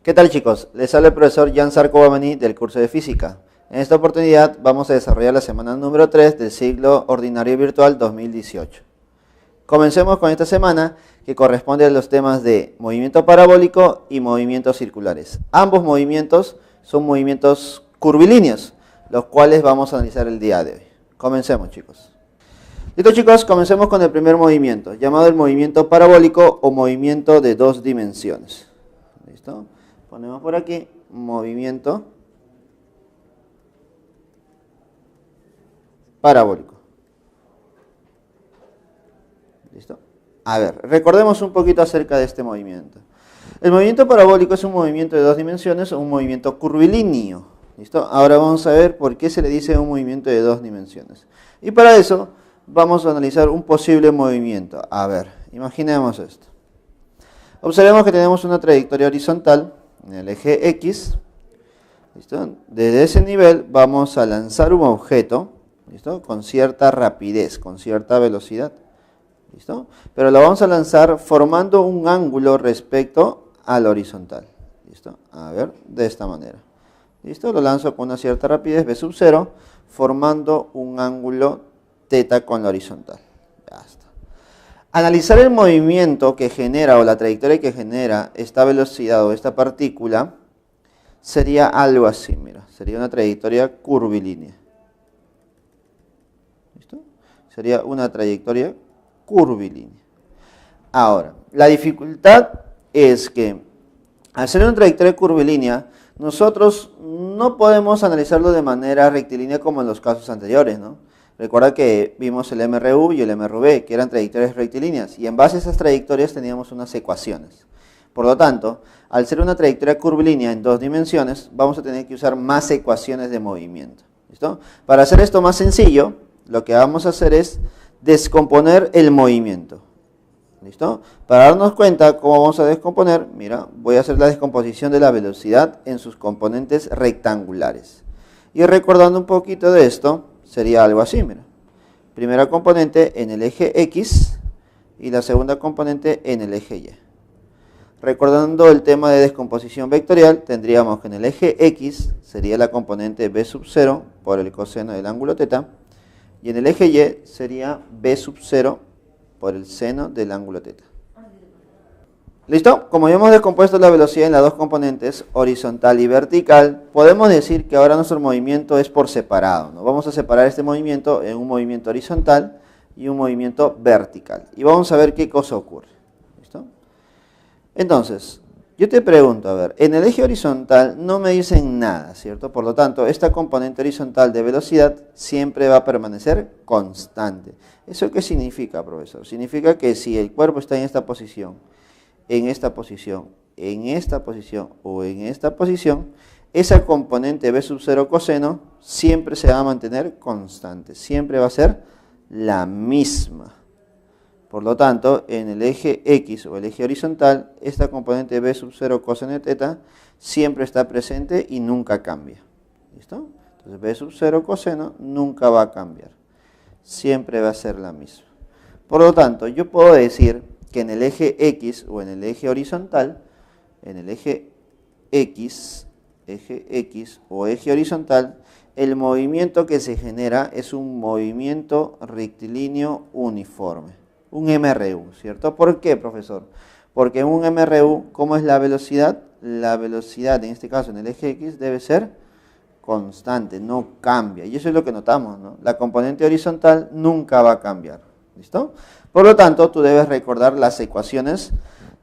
¿Qué tal, chicos? Les habla el profesor Jan Zarco Bamani del curso de Física. En esta oportunidad vamos a desarrollar la semana número 3 del ciclo ordinario virtual 2018. Comencemos con esta semana que corresponde a los temas de movimiento parabólico y movimientos circulares. Ambos movimientos son movimientos curvilíneos, los cuales vamos a analizar el día de hoy. Comencemos, chicos. Listo, chicos, comencemos con el primer movimiento, llamado el movimiento parabólico o movimiento de dos dimensiones. ¿Listo? Ponemos por aquí movimiento parabólico. ¿Listo? A ver, recordemos un poquito acerca de este movimiento. El movimiento parabólico es un movimiento de dos dimensiones o un movimiento curvilíneo. ¿Listo? Ahora vamos a ver por qué se le dice un movimiento de dos dimensiones. Y para eso vamos a analizar un posible movimiento. A ver, imaginemos esto. Observemos que tenemos una trayectoria horizontal en el eje X. ¿Listo? Desde ese nivel vamos a lanzar un objeto, ¿listo? Con cierta rapidez, con cierta velocidad. ¿Listo? Pero lo vamos a lanzar formando un ángulo respecto al horizontal. ¿Listo? A ver, de esta manera. ¿Listo? Lo lanzo con una cierta rapidez, v sub 0, formando un ángulo θ con la horizontal. Ya está. Analizar el movimiento que genera o la trayectoria que genera esta velocidad o esta partícula sería algo así, mira, sería una trayectoria curvilínea. ¿Listo? Sería una trayectoria curvilínea. Ahora, la dificultad es que al ser una trayectoria curvilínea, nosotros no podemos analizarlo de manera rectilínea como en los casos anteriores, ¿no? Recuerda que vimos el MRU y el MRV, que eran trayectorias rectilíneas, y en base a esas trayectorias teníamos unas ecuaciones. Por lo tanto, al ser una trayectoria curvilínea en dos dimensiones, vamos a tener que usar más ecuaciones de movimiento. ¿Listo? Para hacer esto más sencillo, lo que vamos a hacer es descomponer el movimiento. ¿Listo? Para darnos cuenta cómo vamos a descomponer, mira, voy a hacer la descomposición de la velocidad en sus componentes rectangulares. Y recordando un poquito de esto, sería algo así, mira. Primera componente en el eje X y la segunda componente en el eje Y. Recordando el tema de descomposición vectorial, tendríamos que en el eje X sería la componente v sub 0 por el coseno del ángulo θ, y en el eje Y sería v sub 0 por el seno del ángulo θ. ¿Listo? Como ya hemos descompuesto la velocidad en las dos componentes, horizontal y vertical, podemos decir que ahora nuestro movimiento es por separado, ¿no? Vamos a separar este movimiento en un movimiento horizontal y un movimiento vertical. Y vamos a ver qué cosa ocurre. ¿Listo? Entonces, yo te pregunto, a ver, en el eje horizontal no me dicen nada, ¿cierto? Por lo tanto, esta componente horizontal de velocidad siempre va a permanecer constante. ¿Eso qué significa, profesor? Significa que si el cuerpo está en esta posición, en esta posición, en esta posición o en esta posición, esa componente v sub 0 coseno siempre se va a mantener constante, siempre va a ser la misma. Por lo tanto, en el eje X o el eje horizontal, esta componente v sub 0 coseno de θ siempre está presente y nunca cambia. ¿Listo? Entonces v sub 0 coseno nunca va a cambiar, siempre va a ser la misma. Por lo tanto, yo puedo decir que en el eje X o en el eje horizontal, en el eje X o eje horizontal, el movimiento que se genera es un movimiento rectilíneo uniforme, un MRU, ¿cierto? ¿Por qué, profesor? Porque en un MRU, ¿cómo es la velocidad? La velocidad, en este caso en el eje X, debe ser constante, no cambia. Y eso es lo que notamos, ¿no? La componente horizontal nunca va a cambiar. ¿Listo? Por lo tanto, tú debes recordar las ecuaciones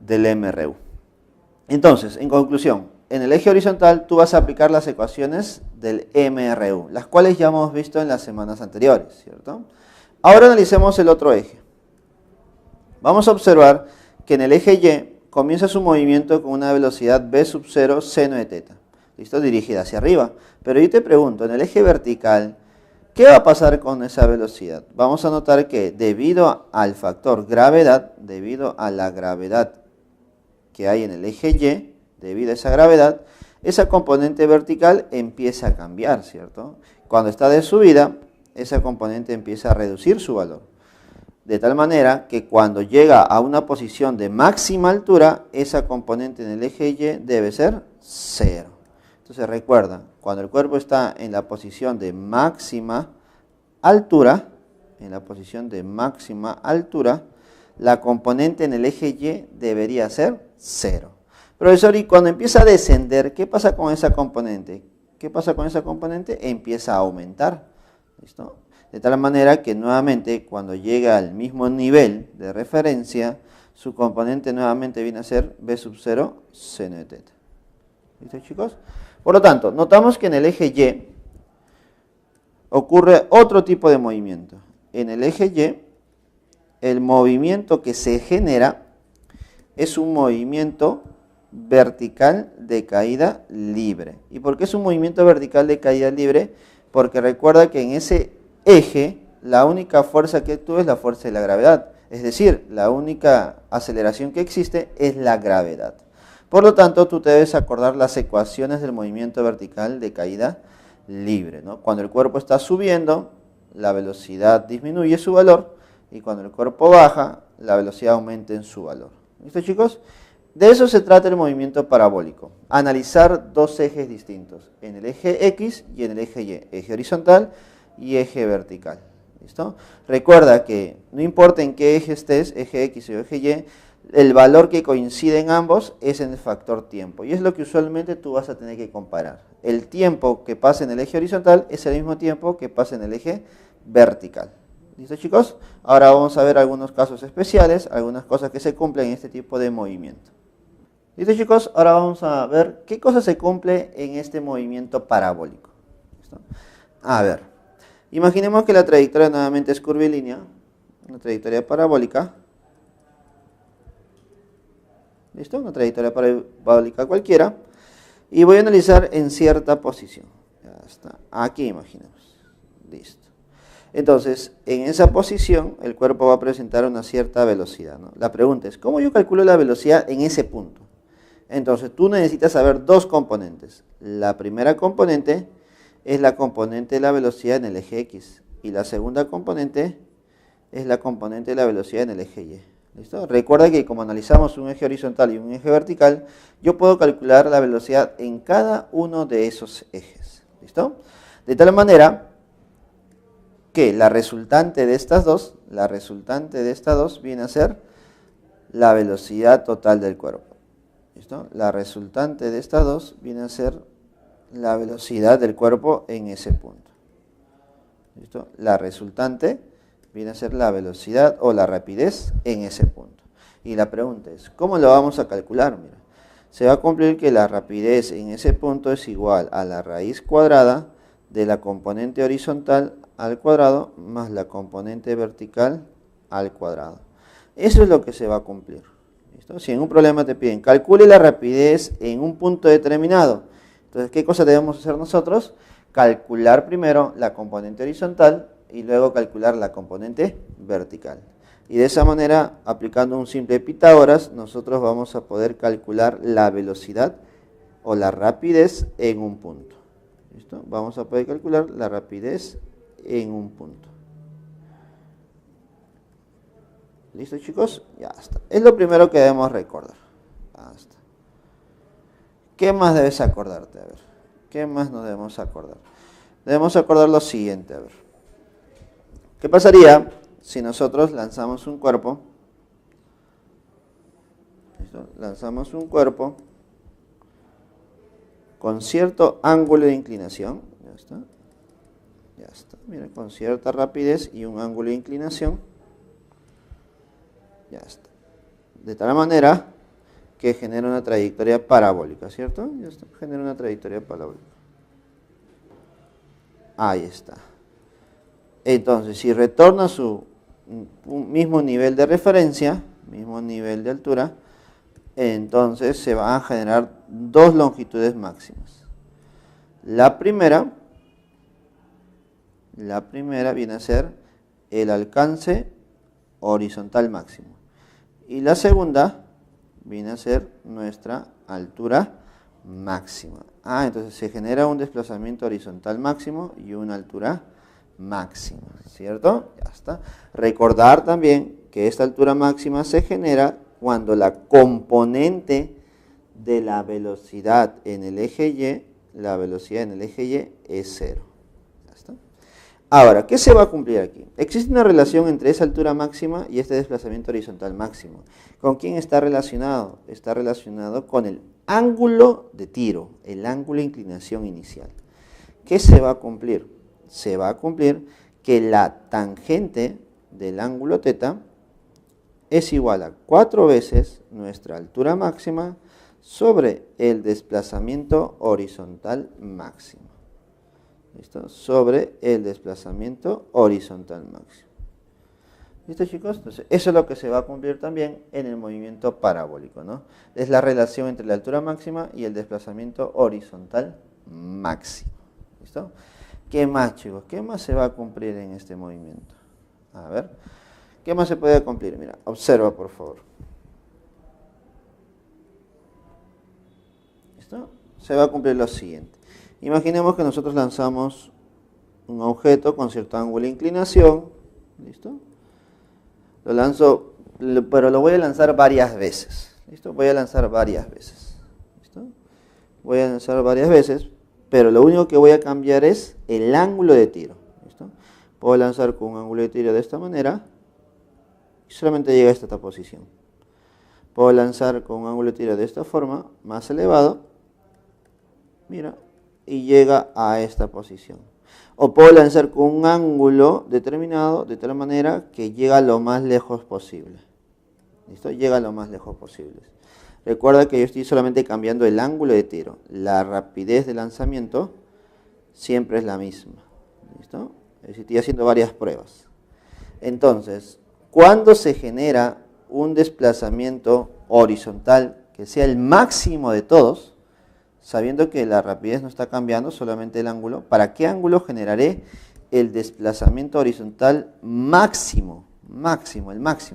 del MRU. Entonces, en conclusión, en el eje horizontal tú vas a aplicar las ecuaciones del MRU, las cuales ya hemos visto en las semanas anteriores, ¿cierto? Ahora analicemos el otro eje. Vamos a observar que en el eje Y comienza su movimiento con una velocidad v sub 0 seno de θ. ¿Listo? Dirigida hacia arriba. Pero yo te pregunto, en el eje vertical, ¿qué va a pasar con esa velocidad? Vamos a notar que debido al factor gravedad, debido a la gravedad que hay en el eje Y, debido a esa gravedad, esa componente vertical empieza a cambiar, ¿cierto? Cuando está de subida, esa componente empieza a reducir su valor. De tal manera que cuando llega a una posición de máxima altura, esa componente en el eje Y debe ser 0. Entonces recuerda, cuando el cuerpo está en la posición de máxima altura, la componente en el eje Y debería ser 0. Profesor, y cuando empieza a descender, ¿qué pasa con esa componente? Empieza a aumentar. ¿Listo? De tal manera que nuevamente cuando llega al mismo nivel de referencia, su componente nuevamente viene a ser B sub 0 seno de teta. ¿Listo, chicos? Por lo tanto, notamos que en el eje Y ocurre otro tipo de movimiento. En el eje Y, el movimiento que se genera es un movimiento vertical de caída libre. ¿Y por qué es un movimiento vertical de caída libre? Porque recuerda que en ese eje la única fuerza que actúa es la fuerza de la gravedad. Es decir, la única aceleración que existe es la gravedad. Por lo tanto, tú te debes acordar las ecuaciones del movimiento vertical de caída libre, ¿no? Cuando el cuerpo está subiendo, la velocidad disminuye su valor, y cuando el cuerpo baja, la velocidad aumenta en su valor. ¿Listo, chicos? De eso se trata el movimiento parabólico. Analizar dos ejes distintos, en el eje X y en el eje Y, eje horizontal y eje vertical. ¿Listo? Recuerda que no importa en qué eje estés, eje X o eje Y, el valor que coincide en ambos es en el factor tiempo. Y es lo que usualmente tú vas a tener que comparar. El tiempo que pasa en el eje horizontal es el mismo tiempo que pasa en el eje vertical. ¿Listo, chicos? Ahora vamos a ver algunos casos especiales, algunas cosas que se cumplen en este tipo de movimiento. ¿Listo, chicos? Ahora vamos a ver qué cosa se cumple en este movimiento parabólico. ¿Listo? A ver, imaginemos que la trayectoria nuevamente es curvilínea, una trayectoria parabólica. ¿Listo? Una trayectoria parabólica cualquiera. Y voy a analizar en cierta posición. Ya está. Aquí imaginemos. Listo. Entonces, en esa posición, el cuerpo va a presentar una cierta velocidad, ¿no? La pregunta es, ¿cómo yo calculo la velocidad en ese punto? Entonces, tú necesitas saber dos componentes. La primera componente es la componente de la velocidad en el eje X. Y la segunda componente es la componente de la velocidad en el eje Y. ¿Listo? Recuerda que como analizamos un eje horizontal y un eje vertical, yo puedo calcular la velocidad en cada uno de esos ejes. ¿Listo? De tal manera que la resultante de estas dos viene a ser la velocidad total del cuerpo. ¿Listo? La resultante de estas dos viene a ser la velocidad del cuerpo en ese punto. ¿Listo? La resultante viene a ser la velocidad o la rapidez en ese punto. Y la pregunta es, ¿cómo lo vamos a calcular? Mira, se va a cumplir que la rapidez en ese punto es igual a la raíz cuadrada de la componente horizontal al cuadrado más la componente vertical al cuadrado. Eso es lo que se va a cumplir. ¿Listo? Si en un problema te piden, calcule la rapidez en un punto determinado. Entonces, ¿qué cosa debemos hacer nosotros? Calcular primero la componente horizontal y luego calcular la componente vertical. Y de esa manera, aplicando un simple Pitágoras, nosotros vamos a poder calcular la velocidad o la rapidez en un punto. ¿Listo? Vamos a poder calcular la rapidez en un punto. ¿Listo, chicos? Ya está. Es lo primero que debemos recordar. Basta. ¿Qué más debes acordarte? A ver. ¿Qué más nos debemos acordar? Debemos acordar lo siguiente. A ver. ¿Qué pasaría si nosotros lanzamos un cuerpo? ¿Listo? Lanzamos un cuerpo con cierto ángulo de inclinación. Ya está. Ya está. Miren, con cierta rapidez y un ángulo de inclinación. Ya está. De tal manera que genera una trayectoria parabólica, ¿cierto? Ya está. Genera una trayectoria parabólica. Ahí está. Entonces, si retorna a su mismo nivel de referencia, mismo nivel de altura, entonces se van a generar dos longitudes máximas. La primera viene a ser el alcance horizontal máximo. Y la segunda viene a ser nuestra altura máxima. Entonces se genera un desplazamiento horizontal máximo y una altura máxima, ¿cierto? Ya está. Recordar también que esta altura máxima se genera cuando la componente de la velocidad en el eje Y, la velocidad en el eje Y es 0. ¿Ya está? Ahora, ¿qué se va a cumplir aquí? Existe una relación entre esa altura máxima y este desplazamiento horizontal máximo. ¿Con quién está relacionado? Está relacionado con el ángulo de tiro, el ángulo de inclinación inicial. ¿Qué se va a cumplir? Se va a cumplir que la tangente del ángulo θ es igual a 4 veces nuestra altura máxima sobre el desplazamiento horizontal máximo. ¿Listo? Sobre el desplazamiento horizontal máximo. ¿Listo, chicos? Entonces, eso es lo que se va a cumplir también en el movimiento parabólico, ¿no? Es la relación entre la altura máxima y el desplazamiento horizontal máximo. ¿Listo? ¿Qué más, chicos? ¿Qué más se va a cumplir en este movimiento? A ver, ¿qué más se puede cumplir? Mira, observa, por favor. ¿Listo? Se va a cumplir lo siguiente. Imaginemos que nosotros lanzamos un objeto con cierto ángulo de inclinación. ¿Listo? Lo lanzo, pero lo voy a lanzar varias veces. ¿Listo? Voy a lanzar varias veces. ¿Listo? Voy a lanzar varias veces, pero lo único que voy a cambiar es el ángulo de tiro. ¿Listo? Puedo lanzar con un ángulo de tiro de esta manera y solamente llega a esta posición. Puedo lanzar con un ángulo de tiro de esta forma, más elevado, mira, y llega a esta posición. O puedo lanzar con un ángulo determinado de tal manera que llega lo más lejos posible. ¿Listo? Llega lo más lejos posible. Recuerda que yo estoy solamente cambiando el ángulo de tiro. La rapidez de lanzamiento siempre es la misma. ¿Listo? Es decir, estoy haciendo varias pruebas. Entonces, cuando se genera un desplazamiento horizontal que sea el máximo de todos, sabiendo que la rapidez no está cambiando, solamente el ángulo, ¿para qué ángulo generaré el desplazamiento horizontal máximo? Máximo, el más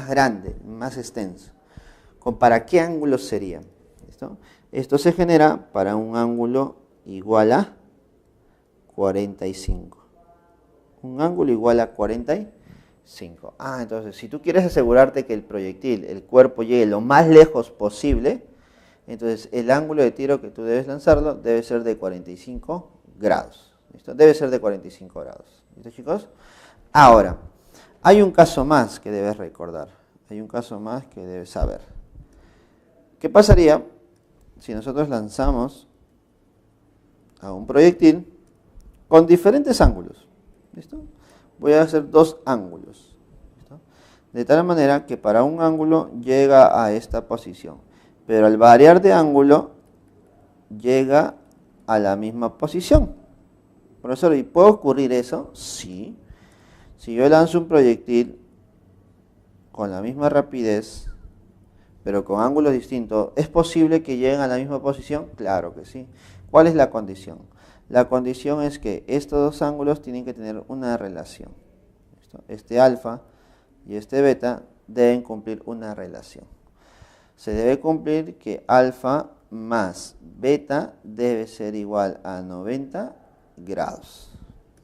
grande, el más extenso. ¿Para qué ángulo sería? ¿Listo? Esto se genera para un ángulo igual a 45. Un ángulo igual a 45. Entonces, si tú quieres asegurarte que el proyectil, el cuerpo, llegue lo más lejos posible, entonces el ángulo de tiro que tú debes lanzarlo debe ser de 45 grados. ¿Listo? Debe ser de 45 grados. ¿Listo, chicos? Ahora, hay un caso más que debes recordar. Hay un caso más que debes saber. ¿Qué pasaría si nosotros lanzamos a un proyectil con diferentes ángulos? ¿Listo? Voy a hacer dos ángulos. ¿Listo? De tal manera que para un ángulo llega a esta posición. Pero al variar de ángulo, llega a la misma posición. Profesor, ¿y puede ocurrir eso? Sí. Si yo lanzo un proyectil con la misma rapidez, pero con ángulos distintos, ¿es posible que lleguen a la misma posición? Claro que sí. ¿Cuál es la condición? La condición es que estos dos ángulos tienen que tener una relación. ¿Listo? Este alfa y este beta deben cumplir una relación. Se debe cumplir que alfa más beta debe ser igual a 90 grados.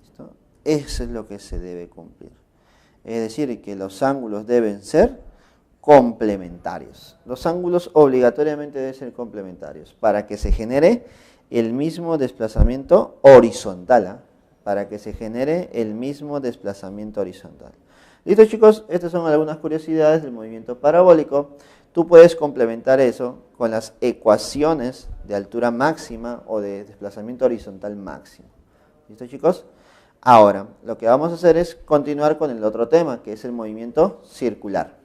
¿Listo? Eso es lo que se debe cumplir. Es decir, que los ángulos deben ser complementarios. Los ángulos obligatoriamente deben ser complementarios para que se genere el mismo desplazamiento horizontal. Para que se genere el mismo desplazamiento horizontal. ¿Listo, chicos? Estas son algunas curiosidades del movimiento parabólico. Tú puedes complementar eso con las ecuaciones de altura máxima o de desplazamiento horizontal máximo. ¿Listo, chicos? Ahora, lo que vamos a hacer es continuar con el otro tema, que es el movimiento circular.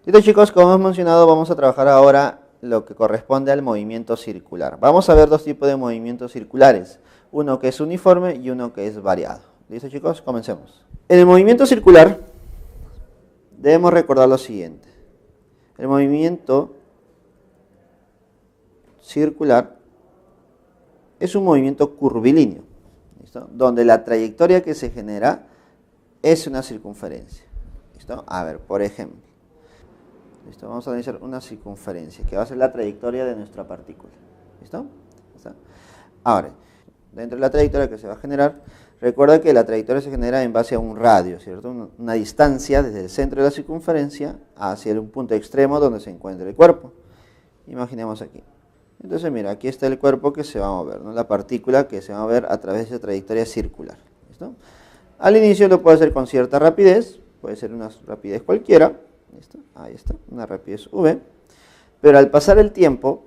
¿Listo, chicos? Como hemos mencionado, vamos a trabajar ahora lo que corresponde al movimiento circular. Vamos a ver dos tipos de movimientos circulares. Uno que es uniforme y uno que es variado. ¿Listo, chicos? Comencemos. En el movimiento circular debemos recordar lo siguiente. El movimiento circular es un movimiento curvilíneo, ¿listo? Donde la trayectoria que se genera es una circunferencia. ¿Listo? A ver, por ejemplo, ¿listo? Vamos a analizar una circunferencia que va a ser la trayectoria de nuestra partícula. ¿Listo? ¿Listo? Ahora, dentro de la trayectoria que se va a generar, recuerda que la trayectoria se genera en base a un radio, ¿cierto? Una distancia desde el centro de la circunferencia hacia un punto extremo donde se encuentra el cuerpo. Imaginemos aquí. Entonces mira, aquí está el cuerpo que se va a mover, ¿no? La partícula que se va a mover a través de esa trayectoria circular. ¿Listo? Al inicio lo puedo hacer con cierta rapidez, puede ser una rapidez cualquiera. ¿Listo? Ahí está, una rapidez v. Pero al pasar el tiempo,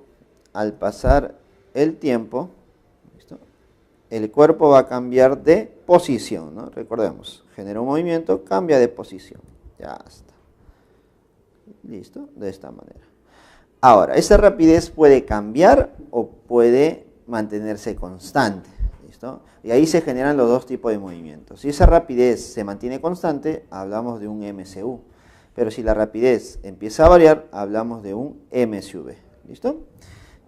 ¿listo? El cuerpo va a cambiar de posición, ¿no? Recordemos, genera un movimiento, cambia de posición. Ya está. ¿Listo? De esta manera. Ahora, esa rapidez puede cambiar o puede mantenerse constante. ¿Listo? Y ahí se generan los dos tipos de movimientos. Si esa rapidez se mantiene constante, hablamos de un MCU. Pero si la rapidez empieza a variar, hablamos de un MCV. ¿Listo?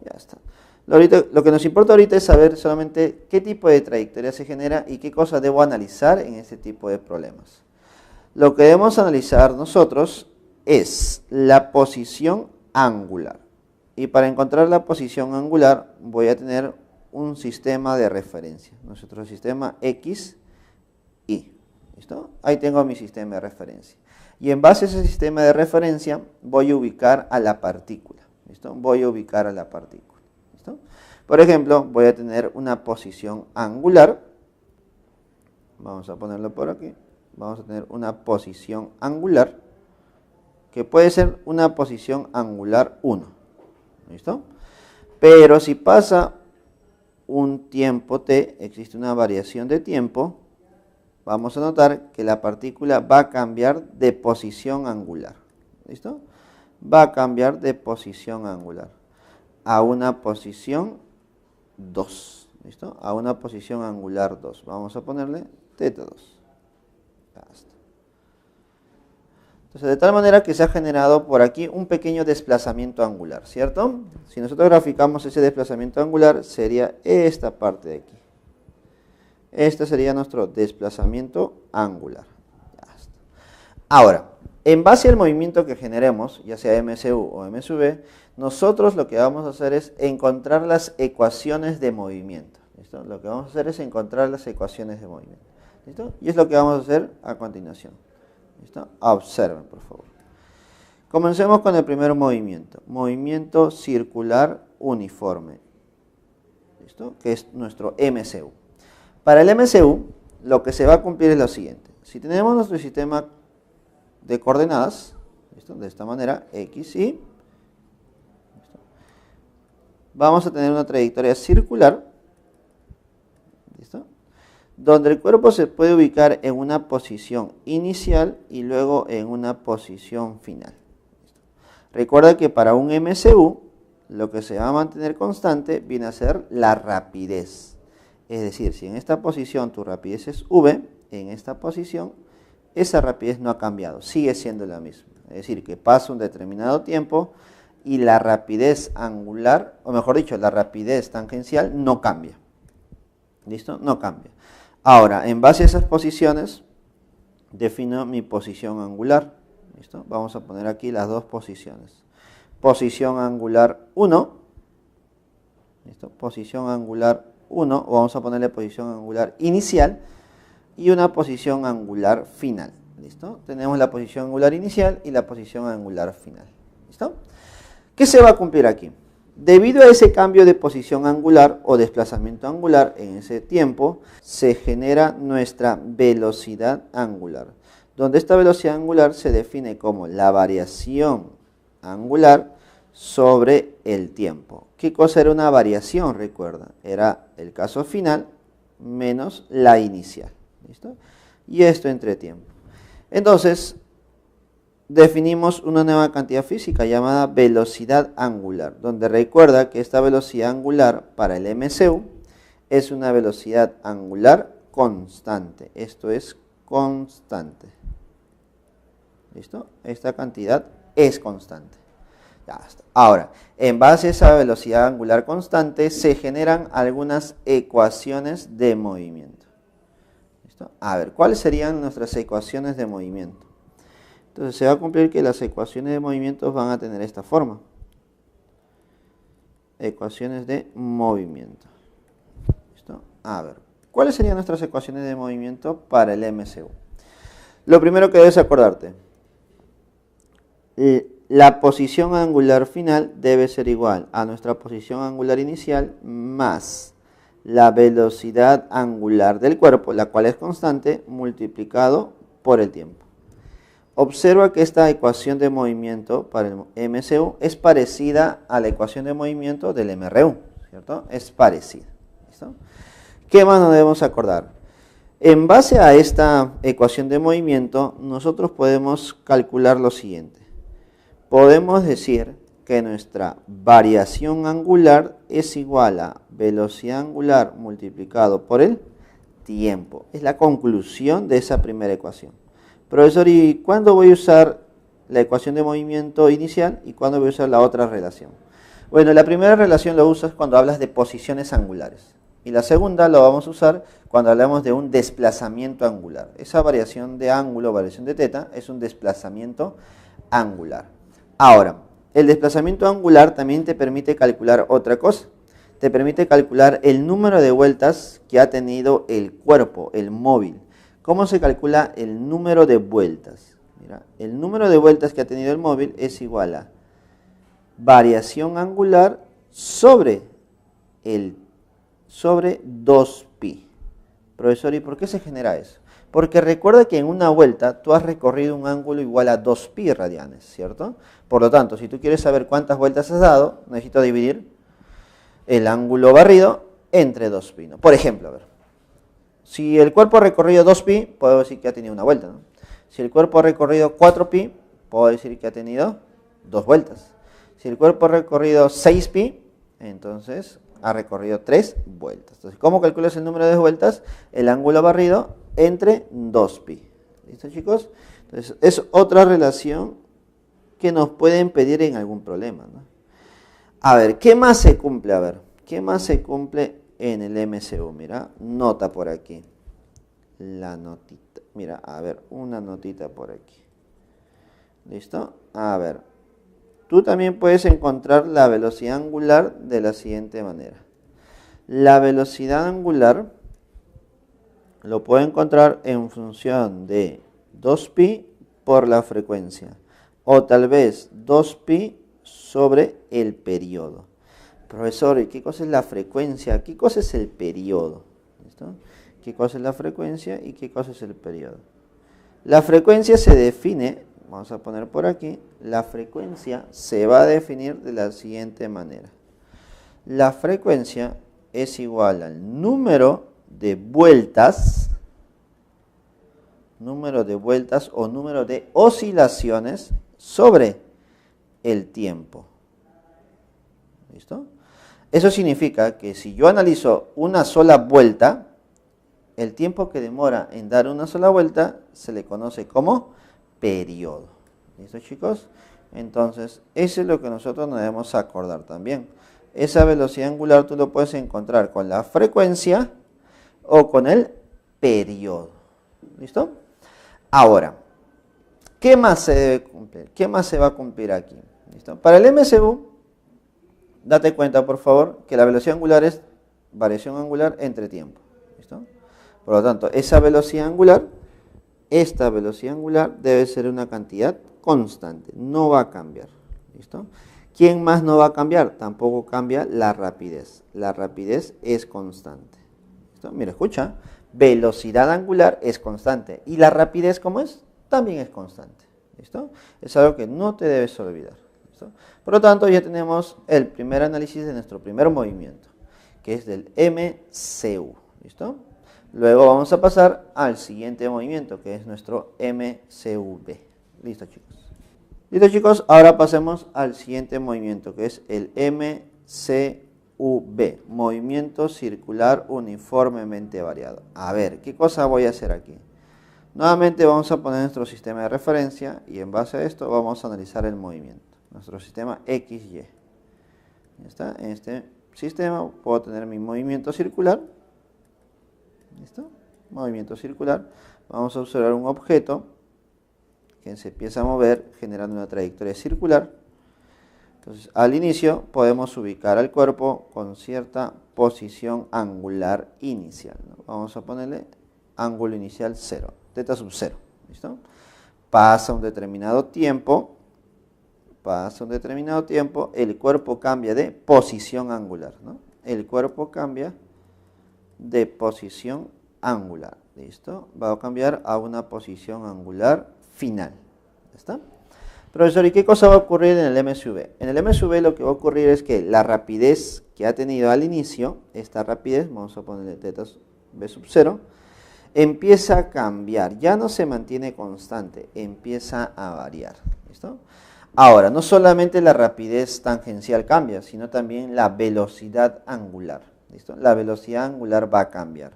Ya está. Lo que nos importa ahorita es saber solamente qué tipo de trayectoria se genera y qué cosas debo analizar en este tipo de problemas. Lo que debemos analizar nosotros es la posición angular. Y para encontrar la posición angular voy a tener un sistema de referencia. Nuestro sistema X, Y. ¿Listo? Ahí tengo mi sistema de referencia. Y en base a ese sistema de referencia voy a ubicar a la partícula. ¿Listo? Voy a ubicar a la partícula. ¿Listo? Por ejemplo, voy a tener una posición angular. Vamos a ponerlo por aquí. Vamos a tener una posición angular, que puede ser una posición angular 1. ¿Listo? Pero si pasa un tiempo t, existe una variación de tiempo, vamos a notar que la partícula va a cambiar de posición angular. ¿Listo? Va a cambiar de posición angular a una posición 2. ¿Listo? A una posición angular 2. Vamos a ponerle θ2. Ya está. Entonces, de tal manera que se ha generado por aquí un pequeño desplazamiento angular, ¿cierto? Si nosotros graficamos ese desplazamiento angular, sería esta parte de aquí. Este sería nuestro desplazamiento angular. Ya está. Ahora, en base al movimiento que generemos, ya sea MCU o MCV, nosotros lo que vamos a hacer es encontrar las ecuaciones de movimiento. ¿Listo? Lo que vamos a hacer es encontrar las ecuaciones de movimiento. ¿Listo? Y es lo que vamos a hacer a continuación. ¿Listo? Observen, por favor. Comencemos con el primer movimiento. Movimiento circular uniforme. ¿Listo? Que es nuestro MCU. Para el MCU, lo que se va a cumplir es lo siguiente. Si tenemos nuestro sistema de coordenadas, ¿listo? De esta manera, X, Y, ¿listo? Vamos a tener una trayectoria circular, ¿listo? Donde el cuerpo se puede ubicar en una posición inicial y luego en una posición final. ¿Listo? Recuerda que para un MCU, lo que se va a mantener constante viene a ser la rapidez. Es decir, si en esta posición tu rapidez es v, en esta posición esa rapidez no ha cambiado, sigue siendo la misma. Es decir, que pasa un determinado tiempo y la rapidez angular, o mejor dicho, la rapidez tangencial no cambia. ¿Listo? No cambia. Ahora, en base a esas posiciones, defino mi posición angular. ¿Listo? Vamos a poner aquí las dos posiciones. Posición angular 1. ¿Listo? Posición angular 1, o vamos a ponerle posición angular inicial y una posición angular final. ¿Listo? Tenemos la posición angular inicial y la posición angular final. ¿Listo? ¿Qué se va a cumplir aquí? Debido a ese cambio de posición angular o desplazamiento angular en ese tiempo, se genera nuestra velocidad angular, donde esta velocidad angular se define como la variación angular sobre el tiempo. ¿Qué cosa era una variación? Recuerda, era el caso final menos la inicial. ¿Listo? Y esto entre tiempo. Entonces, definimos una nueva cantidad física llamada velocidad angular, donde recuerda que esta velocidad angular para el MCU es una velocidad angular constante. Esto es constante. ¿Listo? Esta cantidad es constante. Ya está. Ahora, en base a esa velocidad angular constante se generan algunas ecuaciones de movimiento. ¿Listo? A ver, ¿cuáles serían nuestras ecuaciones de movimiento? Entonces se va a cumplir que las ecuaciones de movimientos van a tener esta forma. Ecuaciones de movimiento. ¿Listo? A ver, ¿cuáles serían nuestras ecuaciones de movimiento para el MCU? Lo primero que debes acordarte, la posición angular final debe ser igual a nuestra posición angular inicial más la velocidad angular del cuerpo, la cual es constante, multiplicado por el tiempo. Observa que esta ecuación de movimiento para el MCU es parecida a la ecuación de movimiento del MRU, ¿cierto? Es parecida. ¿Listo? ¿Qué más nos debemos acordar? En base a esta ecuación de movimiento, nosotros podemos calcular lo siguiente. Podemos decir que nuestra variación angular es igual a velocidad angular multiplicado por el tiempo. Es la conclusión de esa primera ecuación. Profesor, ¿y cuándo voy a usar la ecuación de movimiento inicial y cuándo voy a usar la otra relación? Bueno, la primera relación lo usas cuando hablas de posiciones angulares. Y la segunda lo vamos a usar cuando hablamos de un desplazamiento angular. Esa variación de ángulo, variación de teta, es un desplazamiento angular. Ahora, el desplazamiento angular también te permite calcular otra cosa. Te permite calcular el número de vueltas que ha tenido el cuerpo, el móvil. ¿Cómo se calcula el número de vueltas? Mira, el número de vueltas que ha tenido el móvil es igual a variación angular sobre 2pi. Profesor, ¿y por qué se genera eso? Porque recuerda que en una vuelta tú has recorrido un ángulo igual a 2pi radianes, ¿cierto? Por lo tanto, si tú quieres saber cuántas vueltas has dado, necesito dividir el ángulo barrido entre 2pi, ¿no? Por ejemplo, a ver, si el cuerpo ha recorrido 2pi, puedo decir que ha tenido una vuelta, ¿no? Si el cuerpo ha recorrido 4pi, puedo decir que ha tenido 2 vueltas. Si el cuerpo ha recorrido 6pi, entonces ha recorrido 3 vueltas. Entonces, ¿cómo calculas el número de vueltas? El ángulo barrido entre 2pi. ¿Listo, chicos? Entonces, es otra relación que nos pueden pedir en algún problema, ¿no? A ver, ¿qué más se cumple? A ver, ¿qué más se cumple en el MCU? Mira, nota por aquí. La notita. Mira, a ver, una notita por aquí. ¿Listo? A ver. Tú también puedes encontrar la velocidad angular de la siguiente manera. La velocidad angular lo puedo encontrar en función de 2pi por la frecuencia. O tal vez 2pi sobre el periodo. Profesor, ¿y qué cosa es la frecuencia? ¿Qué cosa es el periodo? ¿Listo? ¿Qué cosa es la frecuencia y qué cosa es el periodo? La frecuencia se define, vamos a poner por aquí, la frecuencia se va a definir de la siguiente manera. La frecuencia es igual al número de vueltas o número de oscilaciones sobre el tiempo. ¿Listo? Eso significa que si yo analizo una sola vuelta, el tiempo que demora en dar una sola vuelta se le conoce como periodo. ¿Listo, chicos? Entonces, eso es lo que nosotros nos debemos acordar también. Esa velocidad angular tú lo puedes encontrar con la frecuencia o con el periodo. ¿Listo? Ahora, ¿qué más se debe cumplir? ¿Qué más se va a cumplir aquí? ¿Listo? Para el MCU, date cuenta, por favor, que la velocidad angular es variación angular entre tiempo. ¿Listo? Por lo tanto, esta velocidad angular debe ser una cantidad constante, no va a cambiar. ¿Listo? ¿Quién más no va a cambiar? Tampoco cambia la rapidez. La rapidez es constante. ¿Listo? Mira, escucha, velocidad angular es constante. ¿Y la rapidez cómo es? También es constante. ¿Listo? Es algo que no te debes olvidar. ¿Listo? Por lo tanto, ya tenemos el primer análisis de nuestro primer movimiento, que es del MCU. ¿Listo? Luego vamos a pasar al siguiente movimiento, que es nuestro MCUB. ¿Listo, chicos? Listo, chicos, ahora pasemos al siguiente movimiento, que es el MCUB, movimiento circular uniformemente variado. A ver, ¿qué cosa voy a hacer aquí? Nuevamente vamos a poner nuestro sistema de referencia y en base a esto vamos a analizar el movimiento, nuestro sistema XY. ¿Ya está? En este sistema puedo tener mi movimiento circular. ¿Listo? Movimiento circular. Vamos a observar un objeto que se empieza a mover generando una trayectoria circular. Entonces, al inicio podemos ubicar al cuerpo con cierta posición angular inicial, ¿no? Vamos a ponerle ángulo inicial 0, teta sub 0. ¿Listo? Pasa un determinado tiempo, pasa un determinado tiempo, el cuerpo cambia de posición angular, ¿no? El cuerpo cambia de posición angular, ¿listo? Va a cambiar a una posición angular final, ¿está? Profesor, ¿y qué cosa va a ocurrir en el MSV? En el MSV lo que va a ocurrir es que la rapidez que ha tenido al inicio, esta rapidez, vamos a ponerle teta v sub 0, empieza a cambiar, ya no se mantiene constante, empieza a variar, ¿listo? Ahora, no solamente la rapidez tangencial cambia, sino también la velocidad angular, ¿listo? La velocidad angular va a cambiar.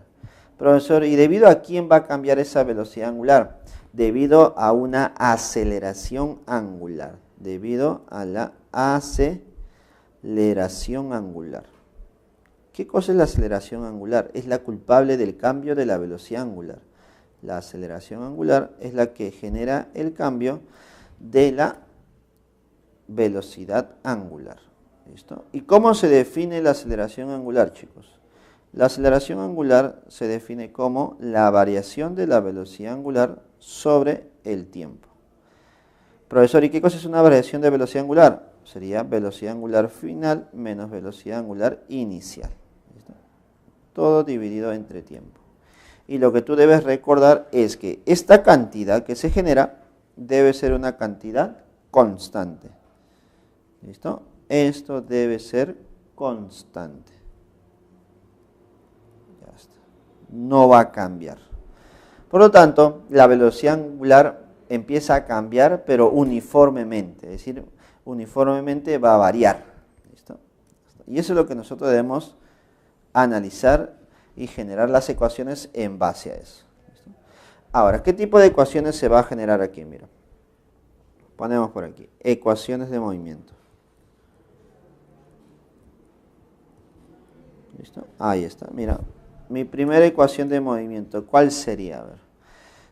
Profesor, ¿y debido a quién va a cambiar esa velocidad angular? Debido a una aceleración angular, debido a la aceleración angular. ¿Qué cosa es la aceleración angular? Es la culpable del cambio de la velocidad angular. La aceleración angular es la que genera el cambio de la velocidad angular. ¿Listo? ¿Y cómo se define la aceleración angular, chicos? La aceleración angular se define como la variación de la velocidad angular sobre el tiempo. Profesor, ¿y qué cosa es una variación de velocidad angular? Sería velocidad angular final menos velocidad angular inicial. ¿Listo? Todo dividido entre tiempo. Y lo que tú debes recordar es que esta cantidad que se genera debe ser una cantidad constante. ¿Listo? Esto debe ser constante. Ya está. No va a cambiar. Por lo tanto, la velocidad angular empieza a cambiar, pero uniformemente. Es decir, uniformemente va a variar. ¿Listo? Y eso es lo que nosotros debemos analizar y generar las ecuaciones en base a eso. ¿Listo? Ahora, ¿qué tipo de ecuaciones se va a generar aquí? Mira, ponemos por aquí, ecuaciones de movimiento. ¿Listo? Ahí está, mira, mi primera ecuación de movimiento, ¿cuál sería? A ver.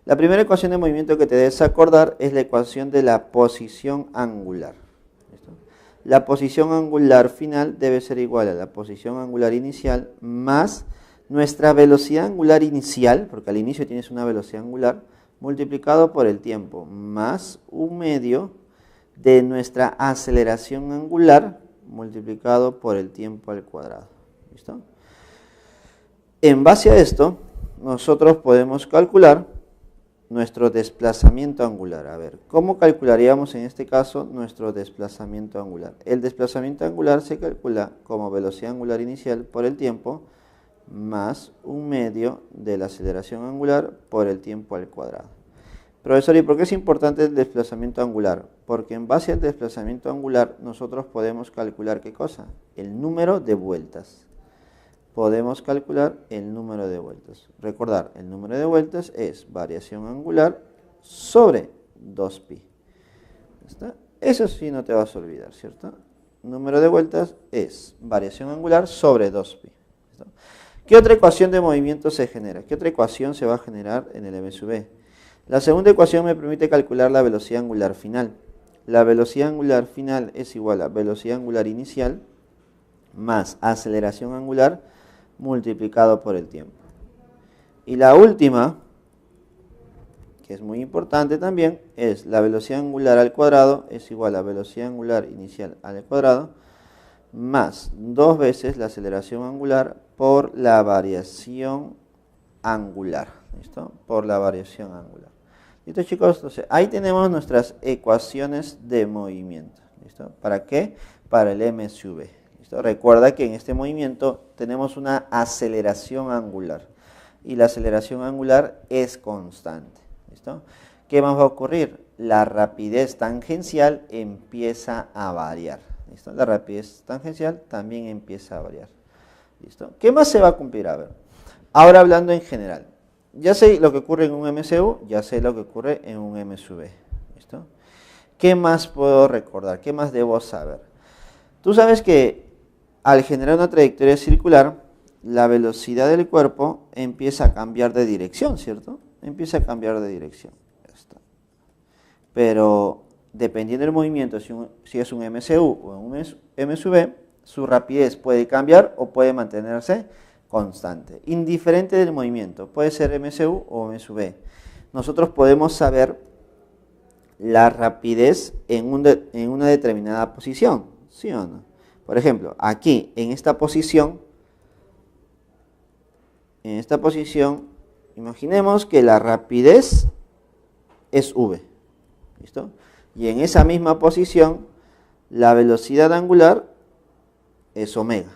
La primera ecuación de movimiento que te debes acordar es la ecuación de la posición angular. ¿Listo? La posición angular final debe ser igual a la posición angular inicial más nuestra velocidad angular inicial, porque al inicio tienes una velocidad angular, multiplicado por el tiempo, más un medio de nuestra aceleración angular multiplicado por el tiempo al cuadrado. ¿Listo? En base a esto, nosotros podemos calcular nuestro desplazamiento angular. A ver, ¿cómo calcularíamos en este caso nuestro desplazamiento angular? El desplazamiento angular se calcula como velocidad angular inicial por el tiempo más un medio de la aceleración angular por el tiempo al cuadrado. Profesor, ¿y por qué es importante el desplazamiento angular? Porque en base al desplazamiento angular nosotros podemos calcular ¿qué cosa? El número de vueltas. Podemos calcular el número de vueltas. Recordar, el número de vueltas es variación angular sobre 2pi. ¿Está? Eso sí no te vas a olvidar, ¿cierto? Número de vueltas es variación angular sobre 2pi. ¿Está? ¿Qué otra ecuación de movimiento se genera? ¿Qué otra ecuación se va a generar en el MSV? La segunda ecuación me permite calcular la velocidad angular final. La velocidad angular final es igual a velocidad angular inicial más aceleración angular multiplicado por el tiempo. Y la última, que es muy importante también, es la velocidad angular al cuadrado es igual a velocidad angular inicial al cuadrado más 2 veces la aceleración angular por la variación angular. ¿Listo? Por la variación angular. ¿Listo, chicos? Entonces, ahí tenemos nuestras ecuaciones de movimiento. ¿Listo? ¿Para qué? Para el MSV. ¿Listo? Recuerda que en este movimiento tenemos una aceleración angular. Y la aceleración angular es constante. ¿Listo? ¿Qué más va a ocurrir? La rapidez tangencial empieza a variar. ¿Listo? La rapidez tangencial también empieza a variar. ¿Listo? ¿Qué más se va a cumplir? A ver. Ahora hablando en general. Ya sé lo que ocurre en un MCU, ya sé lo que ocurre en un MSV. ¿Listo? ¿Qué más puedo recordar? ¿Qué más debo saber? Tú sabes que al generar una trayectoria circular, la velocidad del cuerpo empieza a cambiar de dirección, ¿cierto? Empieza a cambiar de dirección. Ya está. Pero dependiendo del movimiento, si es un MCU o un MSV, su rapidez puede cambiar o puede mantenerse constante, indiferente del movimiento, puede ser MSU o MSV. Nosotros podemos saber la rapidez en una determinada posición, ¿sí o no? Por ejemplo, aquí, en esta posición, imaginemos que la rapidez es v, ¿listo? Y en esa misma posición, la velocidad angular es omega,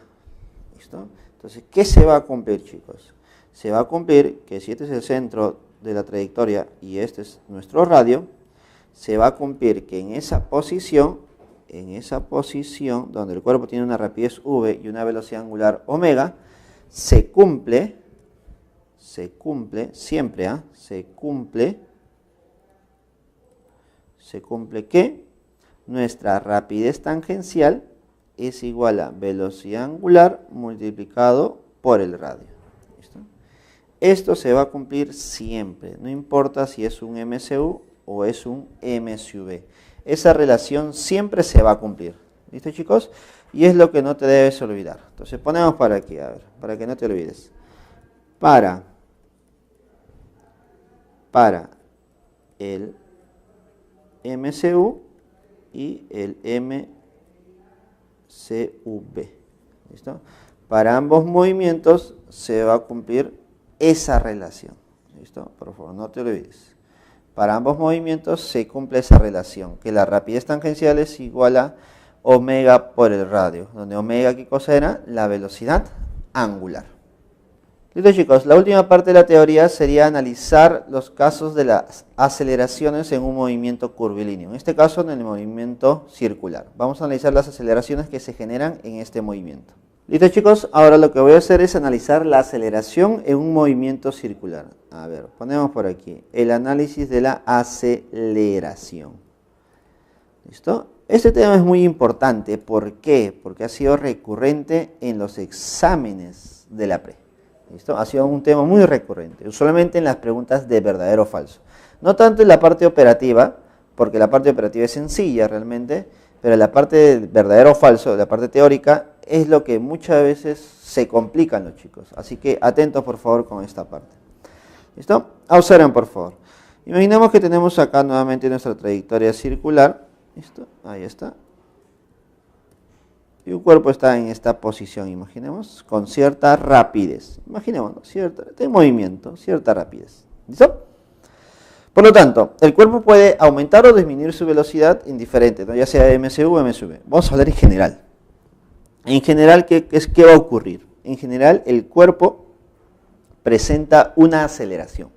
¿listo? Entonces, ¿qué se va a cumplir, chicos? Se va a cumplir que si este es el centro de la trayectoria y este es nuestro radio, se va a cumplir que en esa posición donde el cuerpo tiene una rapidez v y una velocidad angular omega, se cumple siempre, se cumple que nuestra rapidez tangencial es igual a velocidad angular multiplicado por el radio. ¿Listo? Esto se va a cumplir siempre, no importa si es un MCU o es un MCV. Esa relación siempre se va a cumplir. ¿Listo, chicos? Y es lo que no te debes olvidar. Entonces ponemos para aquí, a ver, para que no te olvides. Para el MCU y el MCV. ¿Listo? Para ambos movimientos se va a cumplir esa relación. ¿Listo? Por favor, no te olvides. Para ambos movimientos se cumple esa relación, que la rapidez tangencial es igual a omega por el radio, donde omega, ¿qué cosa era? La velocidad angular. Listo, chicos, la última parte de la teoría sería analizar los casos de las aceleraciones en un movimiento curvilíneo, en este caso en el movimiento circular. Vamos a analizar las aceleraciones que se generan en este movimiento. Listo, chicos, ahora lo que voy a hacer es analizar la aceleración en un movimiento circular. A ver, ponemos por aquí el análisis de la aceleración. ¿Listo? Este tema es muy importante. ¿Por qué? Porque ha sido recurrente en los exámenes de la pre. ¿Listo? Ha sido un tema muy recurrente, usualmente en las preguntas de verdadero o falso. No tanto en la parte operativa, porque la parte operativa es sencilla realmente, pero la parte de verdadero o falso, la parte teórica, es lo que muchas veces se complican los chicos. Así que atentos por favor con esta parte. ¿Listo? Observen por favor. Imaginemos que tenemos acá nuevamente nuestra trayectoria circular. ¿Listo? Ahí está. Y un cuerpo está en esta posición, imaginemos, con cierta rapidez. Imaginemos, ¿no? De movimiento, cierta rapidez. ¿Listo? Por lo tanto, el cuerpo puede aumentar o disminuir su velocidad indiferente, ¿no? Ya sea MCU o MSV. Vamos a hablar en general. En general, ¿qué va a ocurrir? En general, el cuerpo presenta una aceleración.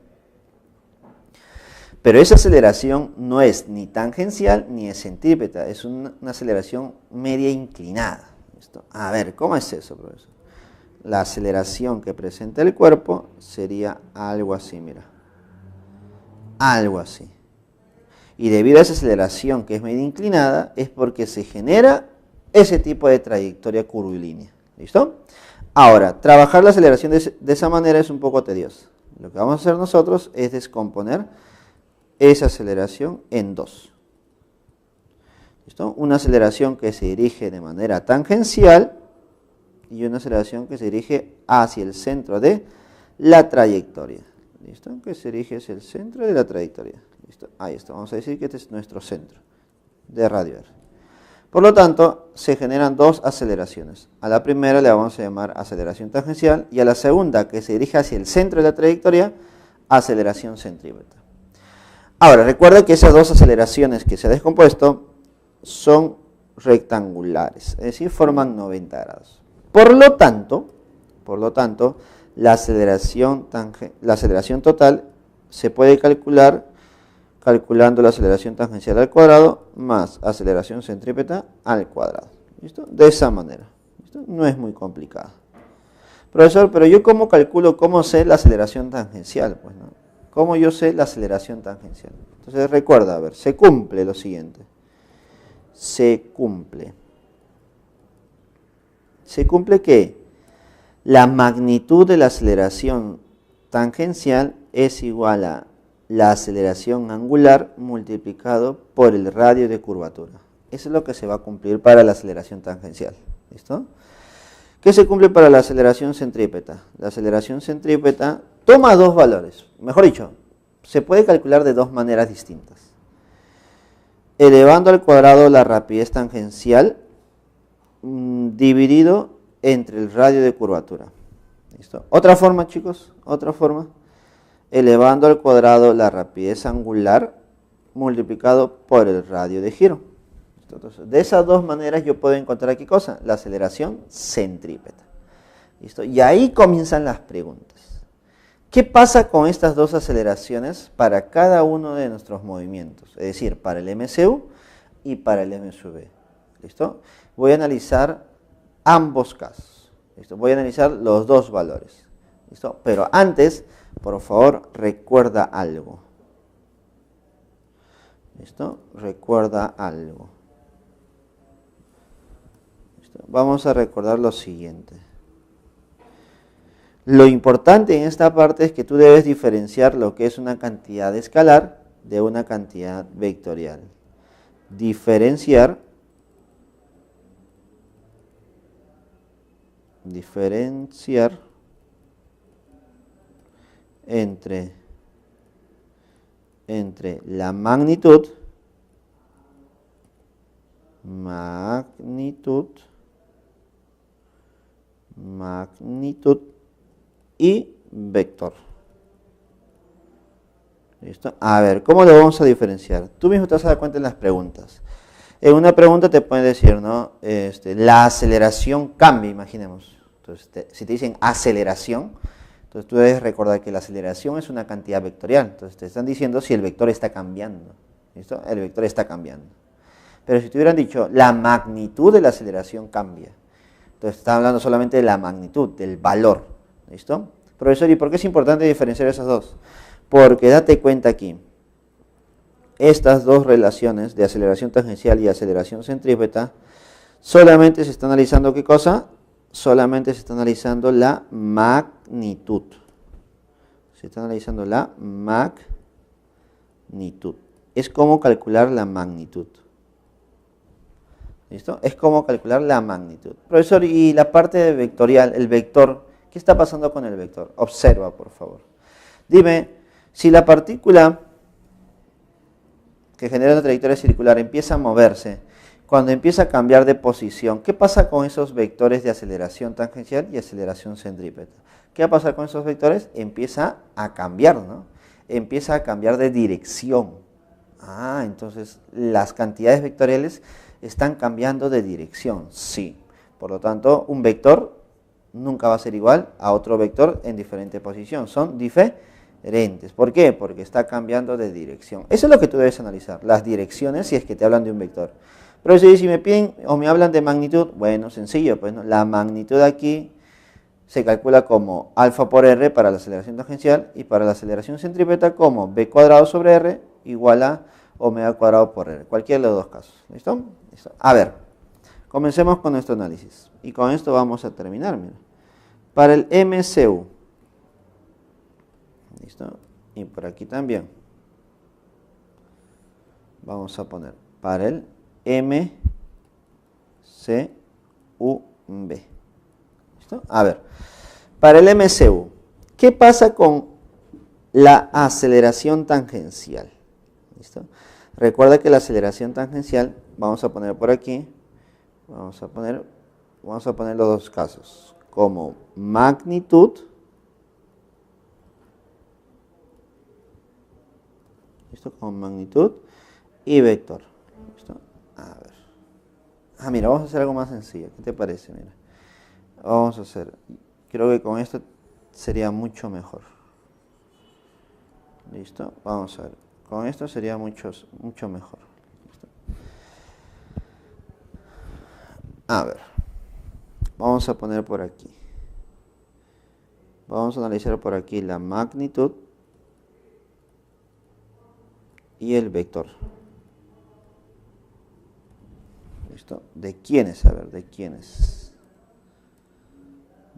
Pero esa aceleración no es ni tangencial ni es centrípeta, es una aceleración media inclinada. ¿Listo? A ver, ¿cómo es eso, profesor? La aceleración que presenta el cuerpo sería algo así, mira. Algo así. Y debido a esa aceleración que es media inclinada, es porque se genera ese tipo de trayectoria curvilínea. ¿Listo? Ahora, trabajar la aceleración de esa manera es un poco tedioso. Lo que vamos a hacer nosotros es descomponer esa aceleración en dos. ¿Listo? Una aceleración que se dirige de manera tangencial y una aceleración que se dirige hacia el centro de la trayectoria. ¿Listo? Que se dirige hacia el centro de la trayectoria. ¿Listo? Ahí está. Vamos a decir que este es nuestro centro de radio R. Por lo tanto, se generan dos aceleraciones. A la primera le vamos a llamar aceleración tangencial y a la segunda, que se dirige hacia el centro de la trayectoria, aceleración centrípeta. Ahora, recuerda que esas dos aceleraciones que se ha descompuesto son rectangulares, es decir, forman 90 grados. Por lo tanto, la aceleración total se puede calcular calculando la aceleración tangencial al cuadrado más aceleración centrípeta al cuadrado. ¿Listo? De esa manera. ¿Listo? No es muy complicado. Profesor, pero yo ¿cómo calculo, cómo sé la aceleración tangencial? Pues no. ¿Cómo yo sé la aceleración tangencial? Entonces recuerda, a ver, se cumple lo siguiente. Se cumple que la magnitud de la aceleración tangencial es igual a la aceleración angular multiplicado por el radio de curvatura. Eso es lo que se va a cumplir para la aceleración tangencial. ¿Listo? ¿Qué se cumple para la aceleración centrípeta? La aceleración centrípeta toma dos valores. Mejor dicho, se puede calcular de dos maneras distintas. elevando al cuadrado la rapidez tangencial dividido entre el radio de curvatura. ¿Listo? Otra forma, chicos, otra forma. Elevando al cuadrado la rapidez angular multiplicado por el radio de giro. Entonces, de esas dos maneras yo puedo encontrar ¿qué cosa? La aceleración centrípeta. ¿Listo? Y ahí comienzan las preguntas. ¿Qué pasa con estas dos aceleraciones para cada uno de nuestros movimientos? Es decir, para el MCU y para el MSV. ¿Listo? Voy a analizar ambos casos. ¿Listo? Voy a analizar los dos valores. ¿Listo? Pero antes, por favor, recuerda algo. ¿Listo? Recuerda algo. ¿Listo? Vamos a recordar lo siguiente. Lo importante en esta parte es que tú debes diferenciar lo que es una cantidad escalar de una cantidad vectorial. Diferenciar entre la magnitud y vector. ¿Listo? A ver, ¿cómo lo vamos a diferenciar? Tú mismo te vas a dar cuenta en las preguntas. En una pregunta te pueden decir, ¿no? La aceleración cambia, imaginemos. Entonces, si te dicen aceleración, entonces tú debes recordar que la aceleración es una cantidad vectorial. Entonces te están diciendo si el vector está cambiando. ¿Listo? El vector está cambiando. Pero si te hubieran dicho la magnitud de la aceleración cambia, entonces está hablando solamente de la magnitud, del valor. ¿Listo? Profesor, ¿y por qué es importante diferenciar esas dos? Porque date cuenta aquí, estas dos relaciones de aceleración tangencial y aceleración centrípeta, solamente se está analizando ¿qué cosa? Solamente se está analizando la magnitud. Se está analizando la magnitud. Es como calcular la magnitud. ¿Listo? Es como calcular la magnitud. Profesor, ¿y la parte vectorial, el vector? ¿Qué está pasando con el vector? Observa, por favor. Dime, si la partícula que genera una trayectoria circular empieza a moverse, cuando empieza a cambiar de posición, ¿qué pasa con esos vectores de aceleración tangencial y aceleración centrípeta? ¿Qué va a pasar con esos vectores? Empieza a cambiar, ¿no? Empieza a cambiar de dirección. Entonces las cantidades vectoriales están cambiando de dirección, sí. Por lo tanto, un vector nunca va a ser igual a otro vector en diferente posición. Son diferentes. ¿Por qué? Porque está cambiando de dirección. Eso es lo que tú debes analizar, las direcciones si es que te hablan de un vector. Pero si me piden o me hablan de magnitud, bueno, sencillo, pues, ¿no? La magnitud aquí se calcula como alfa por r para la aceleración tangencial y para la aceleración centrípeta como b cuadrado sobre r igual a omega cuadrado por r. Cualquiera de los dos casos. ¿Listo? ¿Listo? A ver, comencemos con nuestro análisis. Y con esto vamos a terminar. Mira. Para el MCU. ¿Listo? Y por aquí también. Vamos a poner para el MCUB. ¿Listo? A ver, para el MCU, ¿qué pasa con la aceleración tangencial? ¿Listo? Recuerda que la aceleración tangencial, vamos a poner por aquí, vamos a poner los dos casos, como magnitud, ¿listo? Como magnitud y vector. ¿Listo? A ver. Mira, vamos a hacer algo más sencillo. ¿Qué te parece? Mira. Vamos a hacer, creo que con esto sería mucho mejor. ¿Listo? Vamos a ver. Con esto sería mucho mejor. ¿Listo? A ver. Vamos a poner por aquí. Vamos a analizar por aquí la magnitud y el vector. ¿Listo? ¿De quiénes? A ver, ¿de quiénes?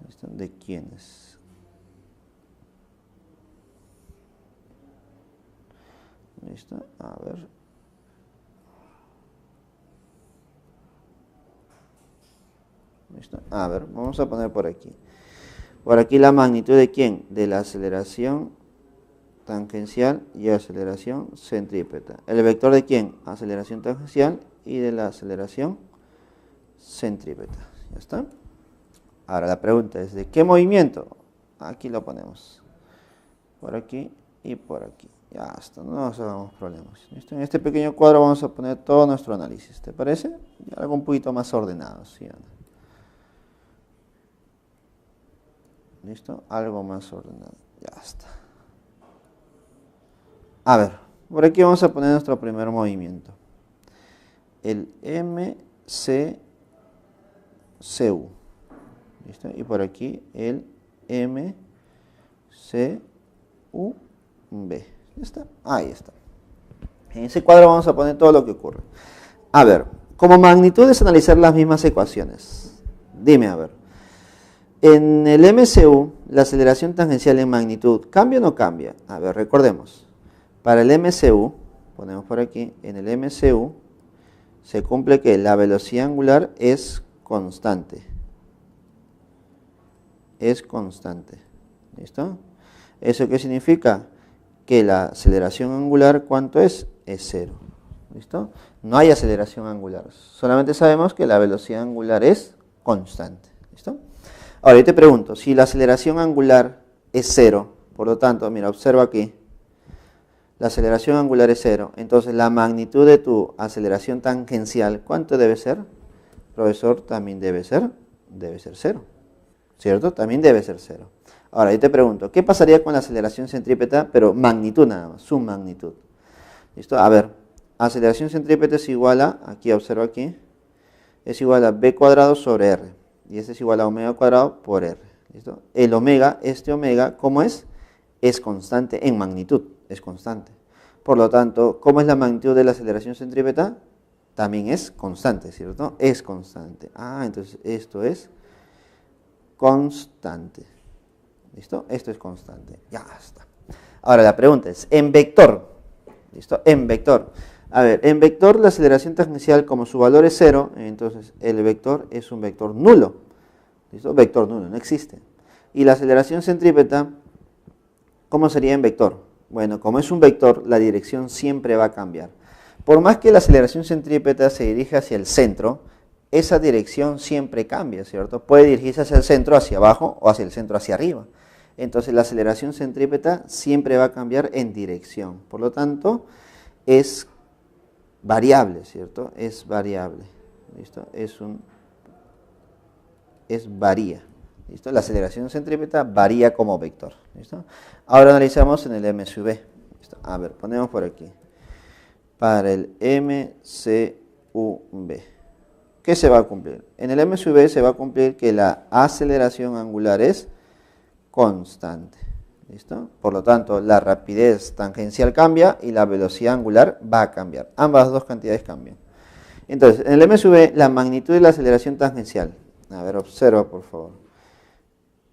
¿Listo? ¿De quiénes? ¿Listo? A ver. ¿Listo? A ver, vamos a poner por aquí. Por aquí la magnitud de quién? De la aceleración tangencial y aceleración centrípeta. ¿El vector de quién? Aceleración tangencial y de la aceleración centrípeta. ¿Ya está? Ahora la pregunta es, ¿de qué movimiento? Aquí lo ponemos. Por aquí y por aquí. Ya está, no nos hagamos problemas. ¿Listo? En este pequeño cuadro vamos a poner todo nuestro análisis. ¿Te parece? Y algo un poquito más ordenado. ¿Sí? ¿Listo? Algo más ordenado. Ya está. A ver, por aquí vamos a poner nuestro primer movimiento. El MCCU. ¿Listo? Y por aquí el MCUB. ¿Ya está? Ahí está. En ese cuadro vamos a poner todo lo que ocurre. A ver, como magnitud es analizar las mismas ecuaciones. Dime, a ver. En el MCU, la aceleración tangencial en magnitud, ¿cambia o no cambia? A ver, recordemos. Para el MCU, ponemos por aquí, en el MCU se cumple que la velocidad angular es constante. Es constante. ¿Listo? ¿Eso qué significa? Que la aceleración angular, ¿cuánto es? Es cero. ¿Listo? No hay aceleración angular. Solamente sabemos que la velocidad angular es constante. ¿Listo? Ahora yo te pregunto, si la aceleración angular es cero, por lo tanto, mira, observa aquí, la aceleración angular es cero, entonces la magnitud de tu aceleración tangencial, ¿cuánto debe ser? Profesor, también debe ser cero, ¿cierto? También debe ser cero. Ahora yo te pregunto, ¿qué pasaría con la aceleración centrípeta, pero magnitud nada más, su magnitud? ¿Listo? A ver, aceleración centrípeta es igual a, aquí observa aquí, es igual a b cuadrado sobre r. Y este es igual a omega cuadrado por r. ¿Listo? El omega, este omega, ¿cómo es? Es constante en magnitud, es constante. Por lo tanto, ¿cómo es la magnitud de la aceleración centrípeta? También es constante, ¿cierto? Es constante. Ah, entonces esto es constante. ¿Listo? Esto es constante. Ya está. Ahora la pregunta es, en vector. ¿Listo? En vector. A ver, en vector la aceleración tangencial, como su valor es cero, entonces el vector es un vector nulo. ¿Listo? Vector nulo, no existe. Y la aceleración centrípeta, ¿cómo sería en vector? Bueno, como es un vector, la dirección siempre va a cambiar. Por más que la aceleración centrípeta se dirija hacia el centro, esa dirección siempre cambia, ¿cierto? Puede dirigirse hacia el centro, hacia abajo, o hacia el centro, hacia arriba. Entonces la aceleración centrípeta siempre va a cambiar en dirección. Por lo tanto, es variable, ¿cierto? Es variable. ¿Listo? Varía. ¿Listo? La aceleración centrípeta varía como vector. ¿Listo? Ahora analizamos en el M sub B. ¿Listo? A ver, ponemos por aquí. Para el MCUB. ¿Qué se va a cumplir? En el M sub B se va a cumplir que la aceleración angular es constante. ¿Listo? Por lo tanto, la rapidez tangencial cambia y la velocidad angular va a cambiar. Ambas dos cantidades cambian. Entonces, en el M sub B, la magnitud de la aceleración tangencial. A ver, observa por favor.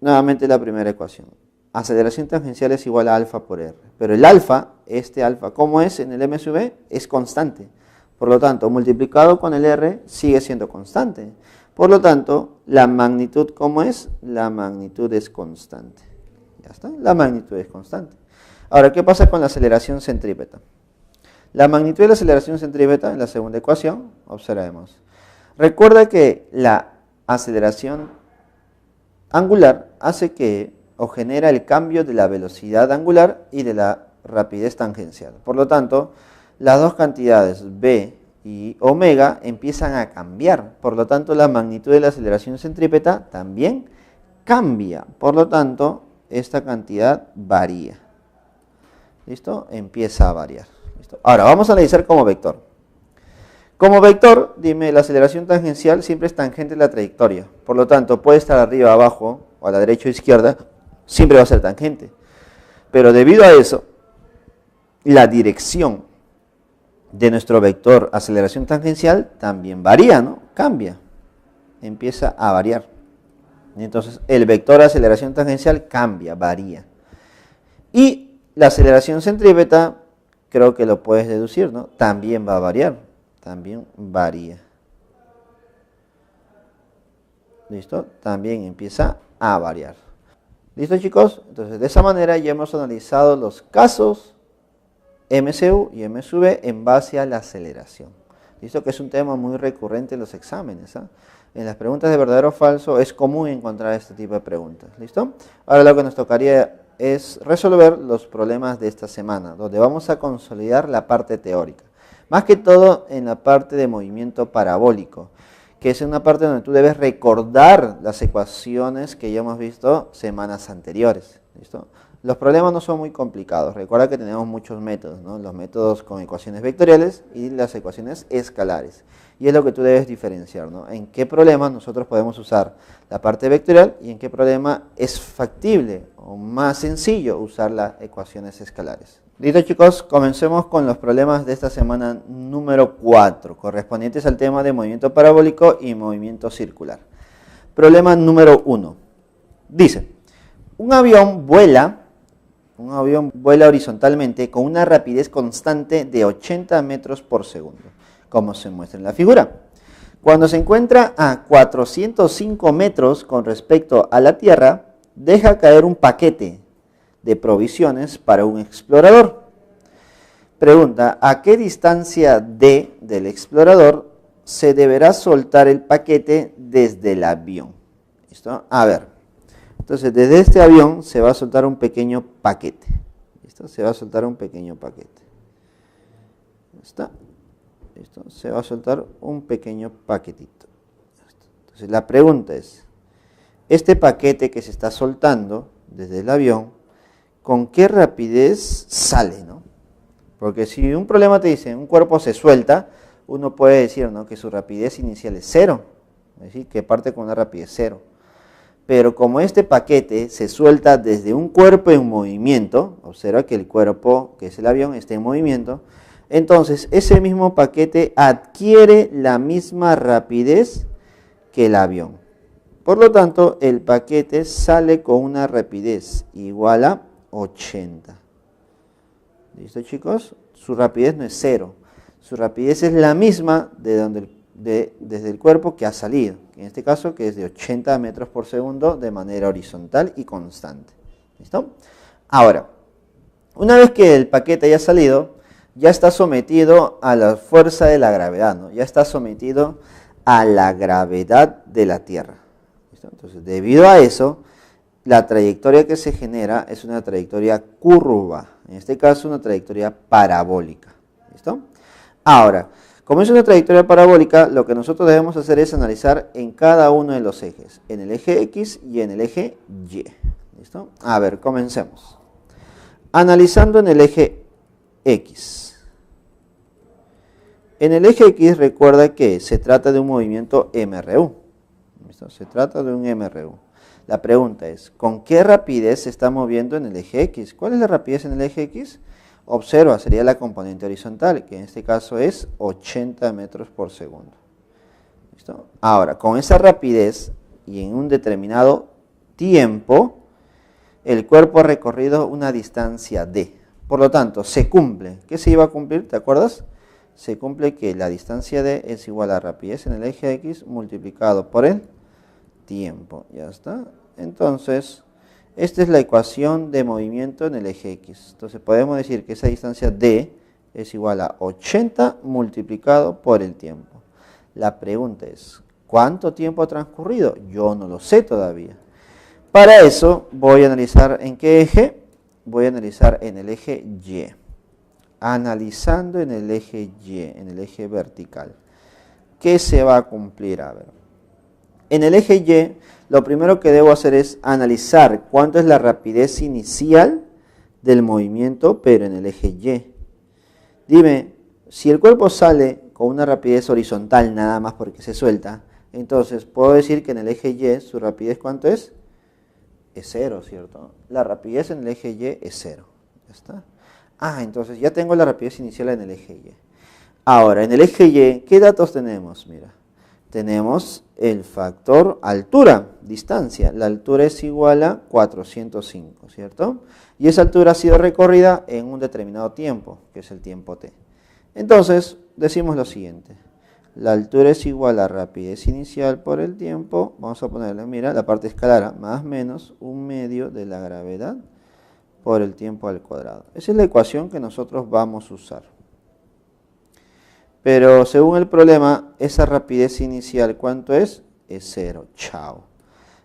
Nuevamente la primera ecuación. Aceleración tangencial es igual a alfa por r. Pero el alfa, este alfa, ¿cómo es en el M sub B? Es constante. Por lo tanto, multiplicado con el r, sigue siendo constante. Por lo tanto, la magnitud, ¿cómo es? La magnitud es constante. Ya está, la magnitud es constante. Ahora, ¿qué pasa con la aceleración centrípeta? La magnitud de la aceleración centrípeta, en la segunda ecuación, observemos. Recuerda que la aceleración angular hace que, o genera el cambio de la velocidad angular y de la rapidez tangencial. Por lo tanto, las dos cantidades b y omega empiezan a cambiar. Por lo tanto, la magnitud de la aceleración centrípeta también cambia. Por lo tanto, esta cantidad varía. ¿Listo? Empieza a variar. ¿Listo? Ahora, vamos a analizar como vector. Como vector, dime, la aceleración tangencial siempre es tangente a la trayectoria. Por lo tanto, puede estar arriba, abajo, o a la derecha o izquierda, siempre va a ser tangente. Pero debido a eso, la dirección de nuestro vector aceleración tangencial también varía, ¿no? Cambia. Empieza a variar. Entonces, el vector aceleración tangencial cambia, varía. Y la aceleración centrípeta, creo que lo puedes deducir, ¿no? También va a variar. También varía. ¿Listo? También empieza a variar. ¿Listo, chicos? Entonces, de esa manera ya hemos analizado los casos m sub u y m sub v en base a la aceleración. ¿Listo? Que es un tema muy recurrente en los exámenes. En las preguntas de verdadero o falso es común encontrar este tipo de preguntas. ¿Listo? Ahora lo que nos tocaría es resolver los problemas de esta semana, donde vamos a consolidar la parte teórica. Más que todo en la parte de movimiento parabólico, que es una parte donde tú debes recordar las ecuaciones que ya hemos visto semanas anteriores. ¿Listo? Los problemas no son muy complicados. Recuerda que tenemos muchos métodos, ¿no? Los métodos con ecuaciones vectoriales y las ecuaciones escalares. Y es lo que tú debes diferenciar, ¿no? En qué problema nosotros podemos usar la parte vectorial y en qué problema es factible o más sencillo usar las ecuaciones escalares. Listo, chicos, comencemos con los problemas de esta semana número 4, correspondientes al tema de movimiento parabólico y movimiento circular. Problema número 1. Dice, un avión vuela horizontalmente con una rapidez constante de 80 metros por segundo, como se muestra en la figura. Cuando se encuentra a 405 metros con respecto a la Tierra, deja caer un paquete de provisiones para un explorador. Pregunta, ¿a qué distancia d del explorador se deberá soltar el paquete desde el avión? ¿Listo? A ver, entonces desde este avión se va a soltar un pequeño paquete. ¿Listo? Se va a soltar un pequeño paquete. ¿Está? ¿Listo? Se va a soltar un pequeño paquetito. Entonces la pregunta es, este paquete que se está soltando desde el avión, ¿con qué rapidez sale, no? Porque si un problema te dice, un cuerpo se suelta, uno puede decir, ¿no?, que su rapidez inicial es 0, es decir, que parte con una rapidez 0. Pero como este paquete se suelta desde un cuerpo en movimiento, observa que el cuerpo, que es el avión, está en movimiento, entonces ese mismo paquete adquiere la misma rapidez que el avión. Por lo tanto, el paquete sale con una rapidez igual a 80. ¿Listo, chicos? Su rapidez no es 0. Su rapidez es la misma desde el cuerpo que ha salido. En este caso, que es de 80 metros por segundo de manera horizontal y constante. ¿Listo? Ahora, una vez que el paquete haya salido, ya está sometido a la fuerza de la gravedad, ¿no? Ya está sometido a la gravedad de la Tierra. ¿Listo? Entonces, debido a eso, la trayectoria que se genera es una trayectoria curva, en este caso una trayectoria parabólica. ¿Listo? Ahora, como es una trayectoria parabólica, lo que nosotros debemos hacer es analizar en cada uno de los ejes, en el eje X y en el eje Y. ¿Listo? A ver, comencemos. Analizando en el eje X. En el eje X recuerda que se trata de un movimiento MRU. ¿Listo? Se trata de un MRU. La pregunta es, ¿con qué rapidez se está moviendo en el eje X? ¿Cuál es la rapidez en el eje X? Observa, sería la componente horizontal, que en este caso es 80 metros por segundo. ¿Listo? Ahora, con esa rapidez y en un determinado tiempo, el cuerpo ha recorrido una distancia d. Por lo tanto, se cumple. ¿Qué se iba a cumplir? ¿Te acuerdas? Se cumple que la distancia d es igual a rapidez en el eje X multiplicado por el tiempo. Ya está. Entonces, esta es la ecuación de movimiento en el eje X. Entonces podemos decir que esa distancia d es igual a 80 multiplicado por el tiempo. La pregunta es, ¿cuánto tiempo ha transcurrido? Yo no lo sé todavía. Para eso voy a analizar en qué eje. Voy a analizar en el eje Y. Analizando en el eje Y, en el eje vertical. ¿Qué se va a cumplir? A ver. En el eje Y, lo primero que debo hacer es analizar cuánto es la rapidez inicial del movimiento, pero en el eje Y. Dime, si el cuerpo sale con una rapidez horizontal nada más porque se suelta, entonces puedo decir que en el eje Y su rapidez ¿cuánto es? Es 0, ¿cierto? La rapidez en el eje Y es 0. ¿Ya está? Entonces ya tengo la rapidez inicial en el eje Y. Ahora, en el eje Y, ¿qué datos tenemos? Mira. Tenemos el factor altura, distancia. La altura es igual a 405, ¿cierto? Y esa altura ha sido recorrida en un determinado tiempo, que es el tiempo t. Entonces, decimos lo siguiente. La altura es igual a rapidez inicial por el tiempo. Vamos a ponerle, mira, la parte escalar, más menos 1/2 de la gravedad por el tiempo al cuadrado. Esa es la ecuación que nosotros vamos a usar. Pero según el problema, esa rapidez inicial, ¿cuánto es? Es 0. Chao.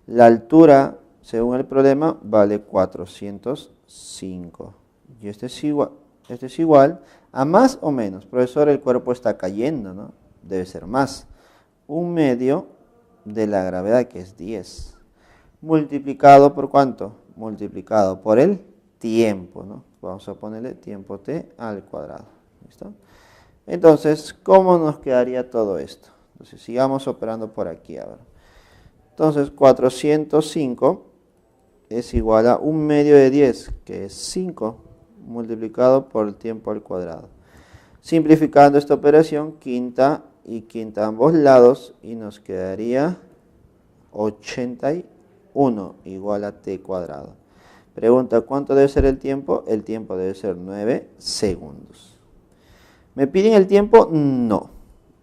La altura, según el problema, vale 405. Y este es igual a más o menos. Profesor, el cuerpo está cayendo, ¿no? Debe ser más. 1/2 de la gravedad, que es 10. Multiplicado por ¿cuánto? Multiplicado por el tiempo, ¿no? Vamos a ponerle tiempo t al cuadrado. ¿Listo? Entonces, ¿cómo nos quedaría todo esto? Entonces, sigamos operando por aquí. A ver. Entonces, 405 es igual a 1/2 de 10, que es 5, multiplicado por el tiempo al cuadrado. Simplificando esta operación, quinta y quinta a ambos lados, y nos quedaría 81 igual a t cuadrado. Pregunta, ¿cuánto debe ser el tiempo? El tiempo debe ser 9 segundos. ¿Me piden el tiempo? No.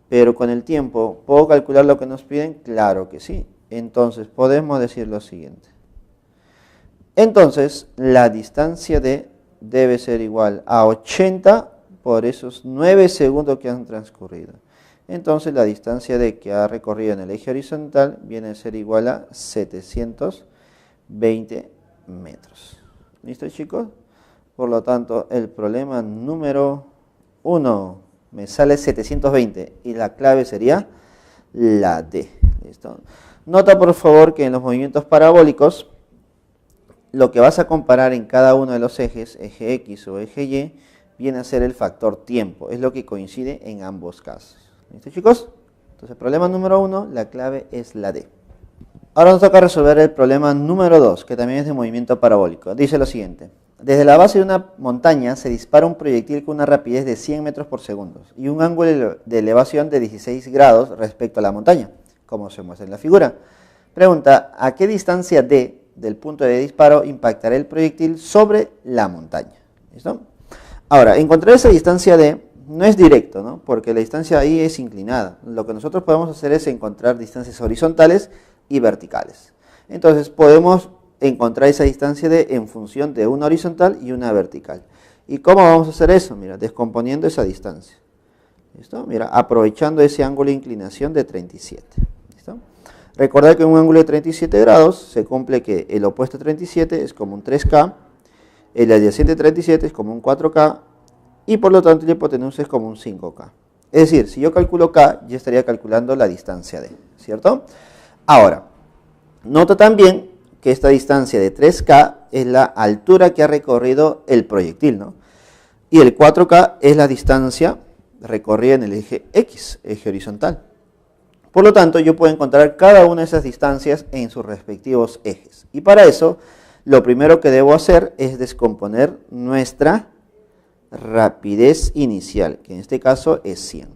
Pero con el tiempo, ¿puedo calcular lo que nos piden? Claro que sí. Entonces, podemos decir lo siguiente. Entonces, la distancia D debe ser igual a 80 por esos 9 segundos que han transcurrido. Entonces, la distancia D que ha recorrido en el eje horizontal viene a ser igual a 720 metros. ¿Listo, chicos? Por lo tanto, el problema número 1 me sale 720 y la clave sería la D. ¿Listo? Nota, por favor, que en los movimientos parabólicos, lo que vas a comparar en cada uno de los ejes, eje X o eje Y, viene a ser el factor tiempo. Es lo que coincide en ambos casos. ¿Listo, chicos? Entonces, problema número 1, la clave es la D. Ahora nos toca resolver el problema número 2, que también es de movimiento parabólico. Dice lo siguiente. Desde la base de una montaña se dispara un proyectil con una rapidez de 100 metros por segundo y un ángulo de elevación de 16 grados respecto a la montaña, como se muestra en la figura. Pregunta, ¿a qué distancia D del punto de disparo impactará el proyectil sobre la montaña? ¿Listo? Ahora, encontrar esa distancia D no es directo, ¿no? Porque la distancia ahí es inclinada. Lo que nosotros podemos hacer es encontrar distancias horizontales y verticales. Entonces, podemos encontrar esa distancia D en función de una horizontal y una vertical. ¿Y cómo vamos a hacer eso? Mira, descomponiendo esa distancia. ¿Listo? Mira, aprovechando ese ángulo de inclinación de 37. ¿Listo? Recordad que en un ángulo de 37 grados se cumple que el opuesto de 37 es como un 3K, el adyacente de 37 es como un 4K y por lo tanto la hipotenusa es como un 5K. Es decir, si yo calculo K, yo estaría calculando la distancia D, ¿cierto? Ahora, nota también que esta distancia de 3K es la altura que ha recorrido el proyectil, ¿no? Y el 4K es la distancia recorrida en el eje X, eje horizontal. Por lo tanto, yo puedo encontrar cada una de esas distancias en sus respectivos ejes. Y para eso, lo primero que debo hacer es descomponer nuestra rapidez inicial, que en este caso es 100.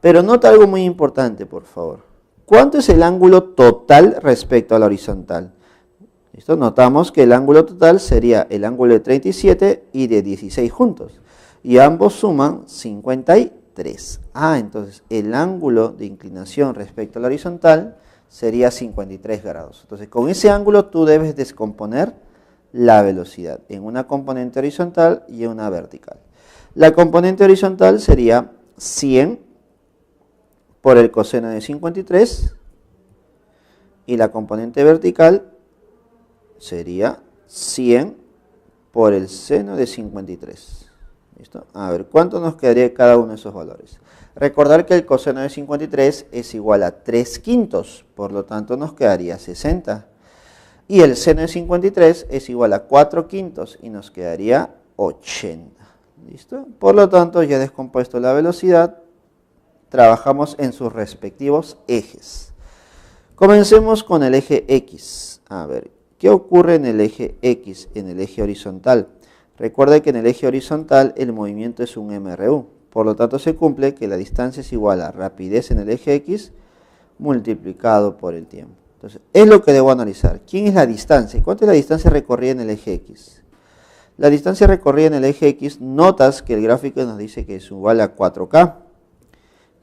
Pero nota algo muy importante, por favor. ¿Cuánto es el ángulo total respecto a la horizontal? ¿Listo? Notamos que el ángulo total sería el ángulo de 37 y de 16 juntos. Y ambos suman 53. Entonces el ángulo de inclinación respecto a la horizontal sería 53 grados. Entonces con ese ángulo tú debes descomponer la velocidad en una componente horizontal y en una vertical. La componente horizontal sería 100 por el coseno de 53 y la componente vertical sería 100 por el seno de 53. ¿Listo? A ver, ¿cuánto nos quedaría cada uno de esos valores? Recordar que el coseno de 53 es igual a 3/5, por lo tanto nos quedaría 60. Y el seno de 53 es igual a 4/5 y nos quedaría 80. ¿Listo? Por lo tanto, ya he descompuesto la velocidad, trabajamos en sus respectivos ejes. Comencemos con el eje X. A ver, ¿qué ocurre en el eje X, en el eje horizontal? Recuerda que en el eje horizontal el movimiento es un MRU. Por lo tanto, se cumple que la distancia es igual a rapidez en el eje X multiplicado por el tiempo. Entonces, es lo que debo analizar. ¿Quién es la distancia? ¿Cuánto es la distancia recorrida en el eje X? La distancia recorrida en el eje X, notas que el gráfico nos dice que es igual a 4K.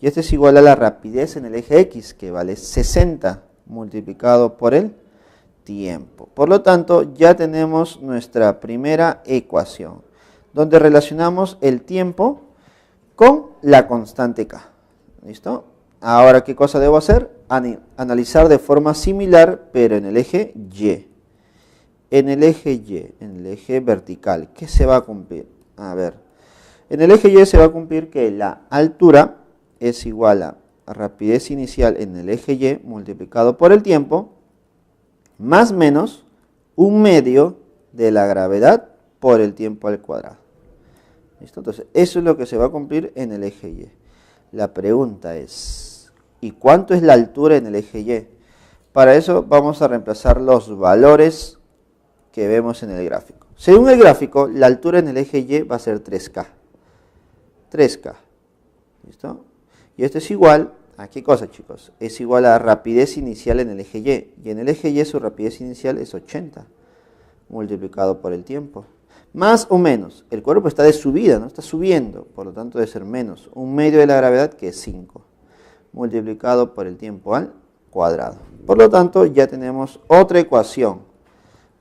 Y este es igual a la rapidez en el eje X, que vale 60 multiplicado por el tiempo. Por lo tanto, ya tenemos nuestra primera ecuación, donde relacionamos el tiempo con la constante K. ¿Listo? Ahora, ¿qué cosa debo hacer? Analizar de forma similar, pero en el eje Y. En el eje Y, en el eje vertical, ¿qué se va a cumplir? A ver, en el eje Y se va a cumplir que la altura es igual a rapidez inicial en el eje Y multiplicado por el tiempo, más menos un medio de la gravedad por el tiempo al cuadrado. ¿Listo? Entonces, eso es lo que se va a cumplir en el eje Y. La pregunta es, ¿y cuánto es la altura en el eje Y? Para eso vamos a reemplazar los valores que vemos en el gráfico. Según el gráfico, la altura en el eje Y va a ser 3K. 3K. ¿Listo? Y esto es igual a ¿qué cosa, chicos? Es igual a rapidez inicial en el eje Y. Y en el eje Y su rapidez inicial es 80 multiplicado por el tiempo. Más o menos, el cuerpo está de subida, ¿no? Está subiendo, por lo tanto debe ser menos un medio de la gravedad, que es 5, multiplicado por el tiempo al cuadrado. Por lo tanto, ya tenemos otra ecuación,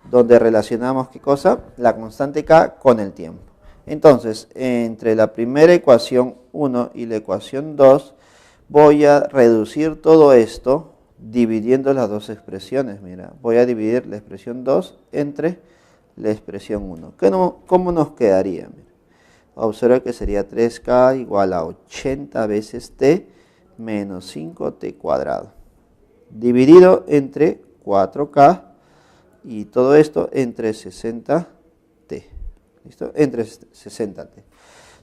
donde relacionamos ¿qué cosa? La constante K con el tiempo. Entonces, entre la primera ecuación 1 y la ecuación 2, voy a reducir todo esto dividiendo las dos expresiones. Mira, voy a dividir la expresión 2 entre la expresión 1. ¿Cómo nos quedaría? Mira, observa que sería 3K igual a 80 veces T menos 5T cuadrado. Dividido entre 4K y todo esto entre 60T. ¿Listo? Entre 60T.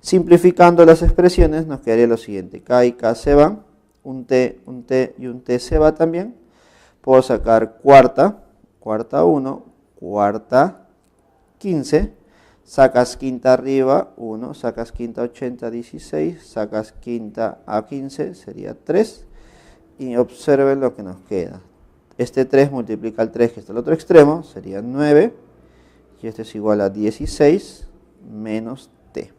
Simplificando las expresiones nos quedaría lo siguiente. K y K se van. Un T y un T se va también. Puedo sacar cuarta 1, cuarta 15. Sacas quinta arriba, 1. Sacas quinta 80, 16. Sacas quinta a 15, sería 3. Y observen lo que nos queda. Este 3 multiplica el 3 que está al otro extremo, sería 9. Y este es igual a 16 menos T.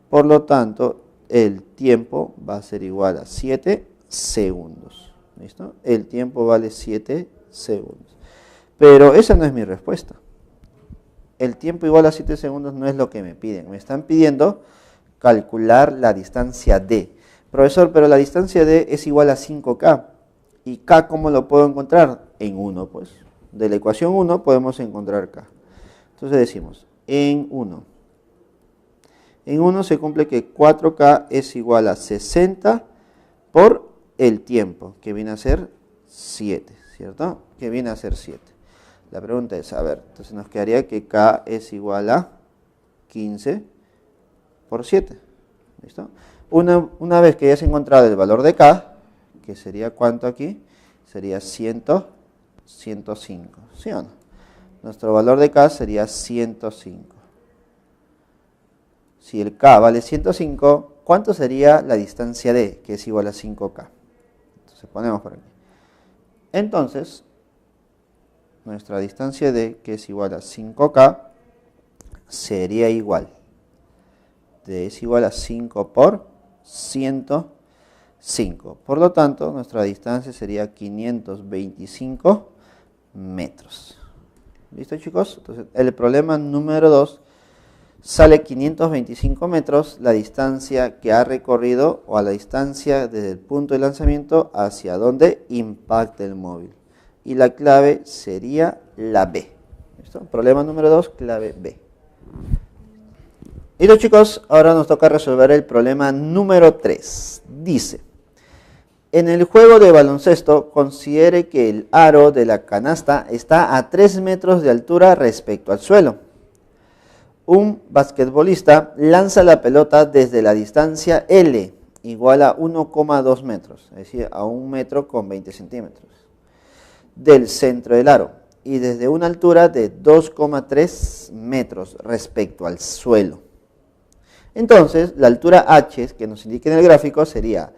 Por lo tanto, el tiempo va a ser igual a 7 segundos. ¿Listo? El tiempo vale 7 segundos. Pero esa no es mi respuesta. El tiempo igual a 7 segundos no es lo que me piden. Me están pidiendo calcular la distancia D. Profesor, pero la distancia D es igual a 5K. ¿Y K cómo lo puedo encontrar? En 1, pues. De la ecuación 1 podemos encontrar K. Entonces decimos, en 1. En 1 se cumple que 4K es igual a 60 por el tiempo, que viene a ser 7, ¿cierto? Que viene a ser 7. La pregunta es, a ver, entonces nos quedaría que K es igual a 15 por 7. ¿Listo? Una vez que hayas encontrado el valor de K, que sería ¿cuánto aquí? Sería 105, ¿sí o no? Nuestro valor de K sería 105. Si el K vale 105, ¿cuánto sería la distancia D, que es igual a 5K? Entonces ponemos por aquí. Entonces, nuestra distancia D, que es igual a 5K, sería igual. D es igual a 5 por 105. Por lo tanto, nuestra distancia sería 525 metros. ¿Listo, chicos? Entonces, el problema número 2 sale 525 metros la distancia que ha recorrido, o a la distancia desde el punto de lanzamiento hacia donde impacta el móvil. Y la clave sería la B. ¿Listo? Problema número 2, clave B. Listo, chicos, ahora nos toca resolver el problema número 3. Dice, en el juego de baloncesto, considere que el aro de la canasta está a 3 metros de altura respecto al suelo. Un basquetbolista lanza la pelota desde la distancia L, igual a 1,2 metros, es decir, a 1 metro con 20 centímetros, del centro del aro, y desde una altura de 2,3 metros respecto al suelo. Entonces, la altura H, que nos indica en el gráfico, sería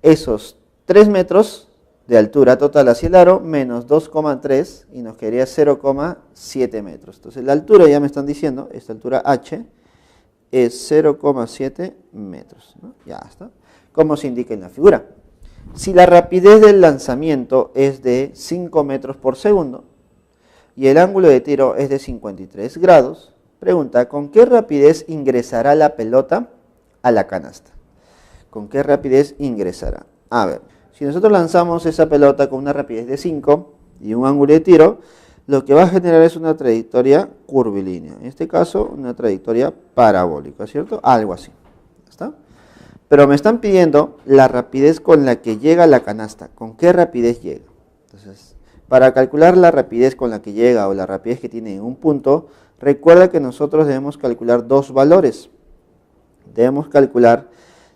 esos 3 metros de altura total hacia el aro, menos 2,3, y nos quedaría 0,7 metros. Entonces, la altura, ya me están diciendo, esta altura H es 0,7 metros, ¿no? Ya está. como se indica en la figura. Si la rapidez del lanzamiento es de 5 metros por segundo y el ángulo de tiro es de 53 grados, pregunta, ¿con qué rapidez ingresará la pelota a la canasta? ¿Con qué rapidez ingresará? A ver, si nosotros lanzamos esa pelota con una rapidez de 5 y un ángulo de tiro, lo que va a generar es una trayectoria curvilínea. En este caso, una trayectoria parabólica, ¿cierto? Algo así. ¿Está? Pero me están pidiendo la rapidez con la que llega a la canasta. ¿Con qué rapidez llega? Entonces, para calcular la rapidez con la que llega o la rapidez que tiene en un punto, recuerda que nosotros debemos calcular dos valores. Debemos calcular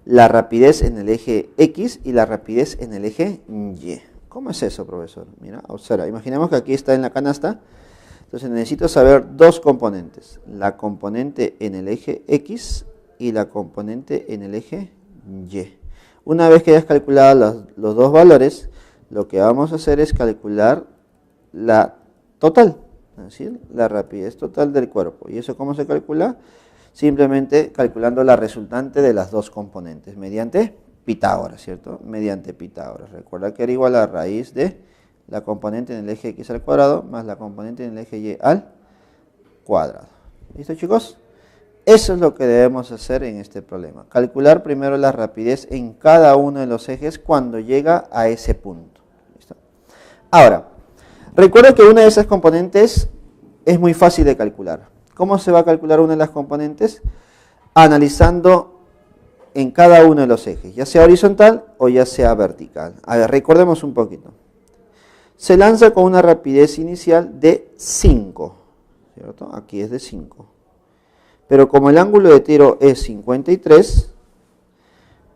la rapidez en el eje X y la rapidez en el eje Y. ¿Cómo es eso, profesor? Mira, observa. Imaginemos que aquí está en la canasta. Entonces necesito saber dos componentes. La componente en el eje X y la componente en el eje Y. Una vez que hayas calculado los dos valores, lo que vamos a hacer es calcular la total, es decir, la rapidez total del cuerpo. ¿Y eso cómo se calcula? Simplemente calculando la resultante de las dos componentes, mediante Pitágoras, ¿cierto? Mediante Pitágoras. Recuerda que era igual a raíz de la componente en el eje X al cuadrado más la componente en el eje Y al cuadrado. ¿Listo, chicos? Eso es lo que debemos hacer en este problema. Calcular primero la rapidez en cada uno de los ejes cuando llega a ese punto. ¿Listo? Ahora, recuerda que una de esas componentes es muy fácil de calcular. ¿Cómo se va a calcular una de las componentes? Analizando en cada uno de los ejes, ya sea horizontal o ya sea vertical. A ver, recordemos un poquito. Se lanza con una rapidez inicial de 5, ¿cierto? Aquí es de 5. Pero como el ángulo de tiro es 53,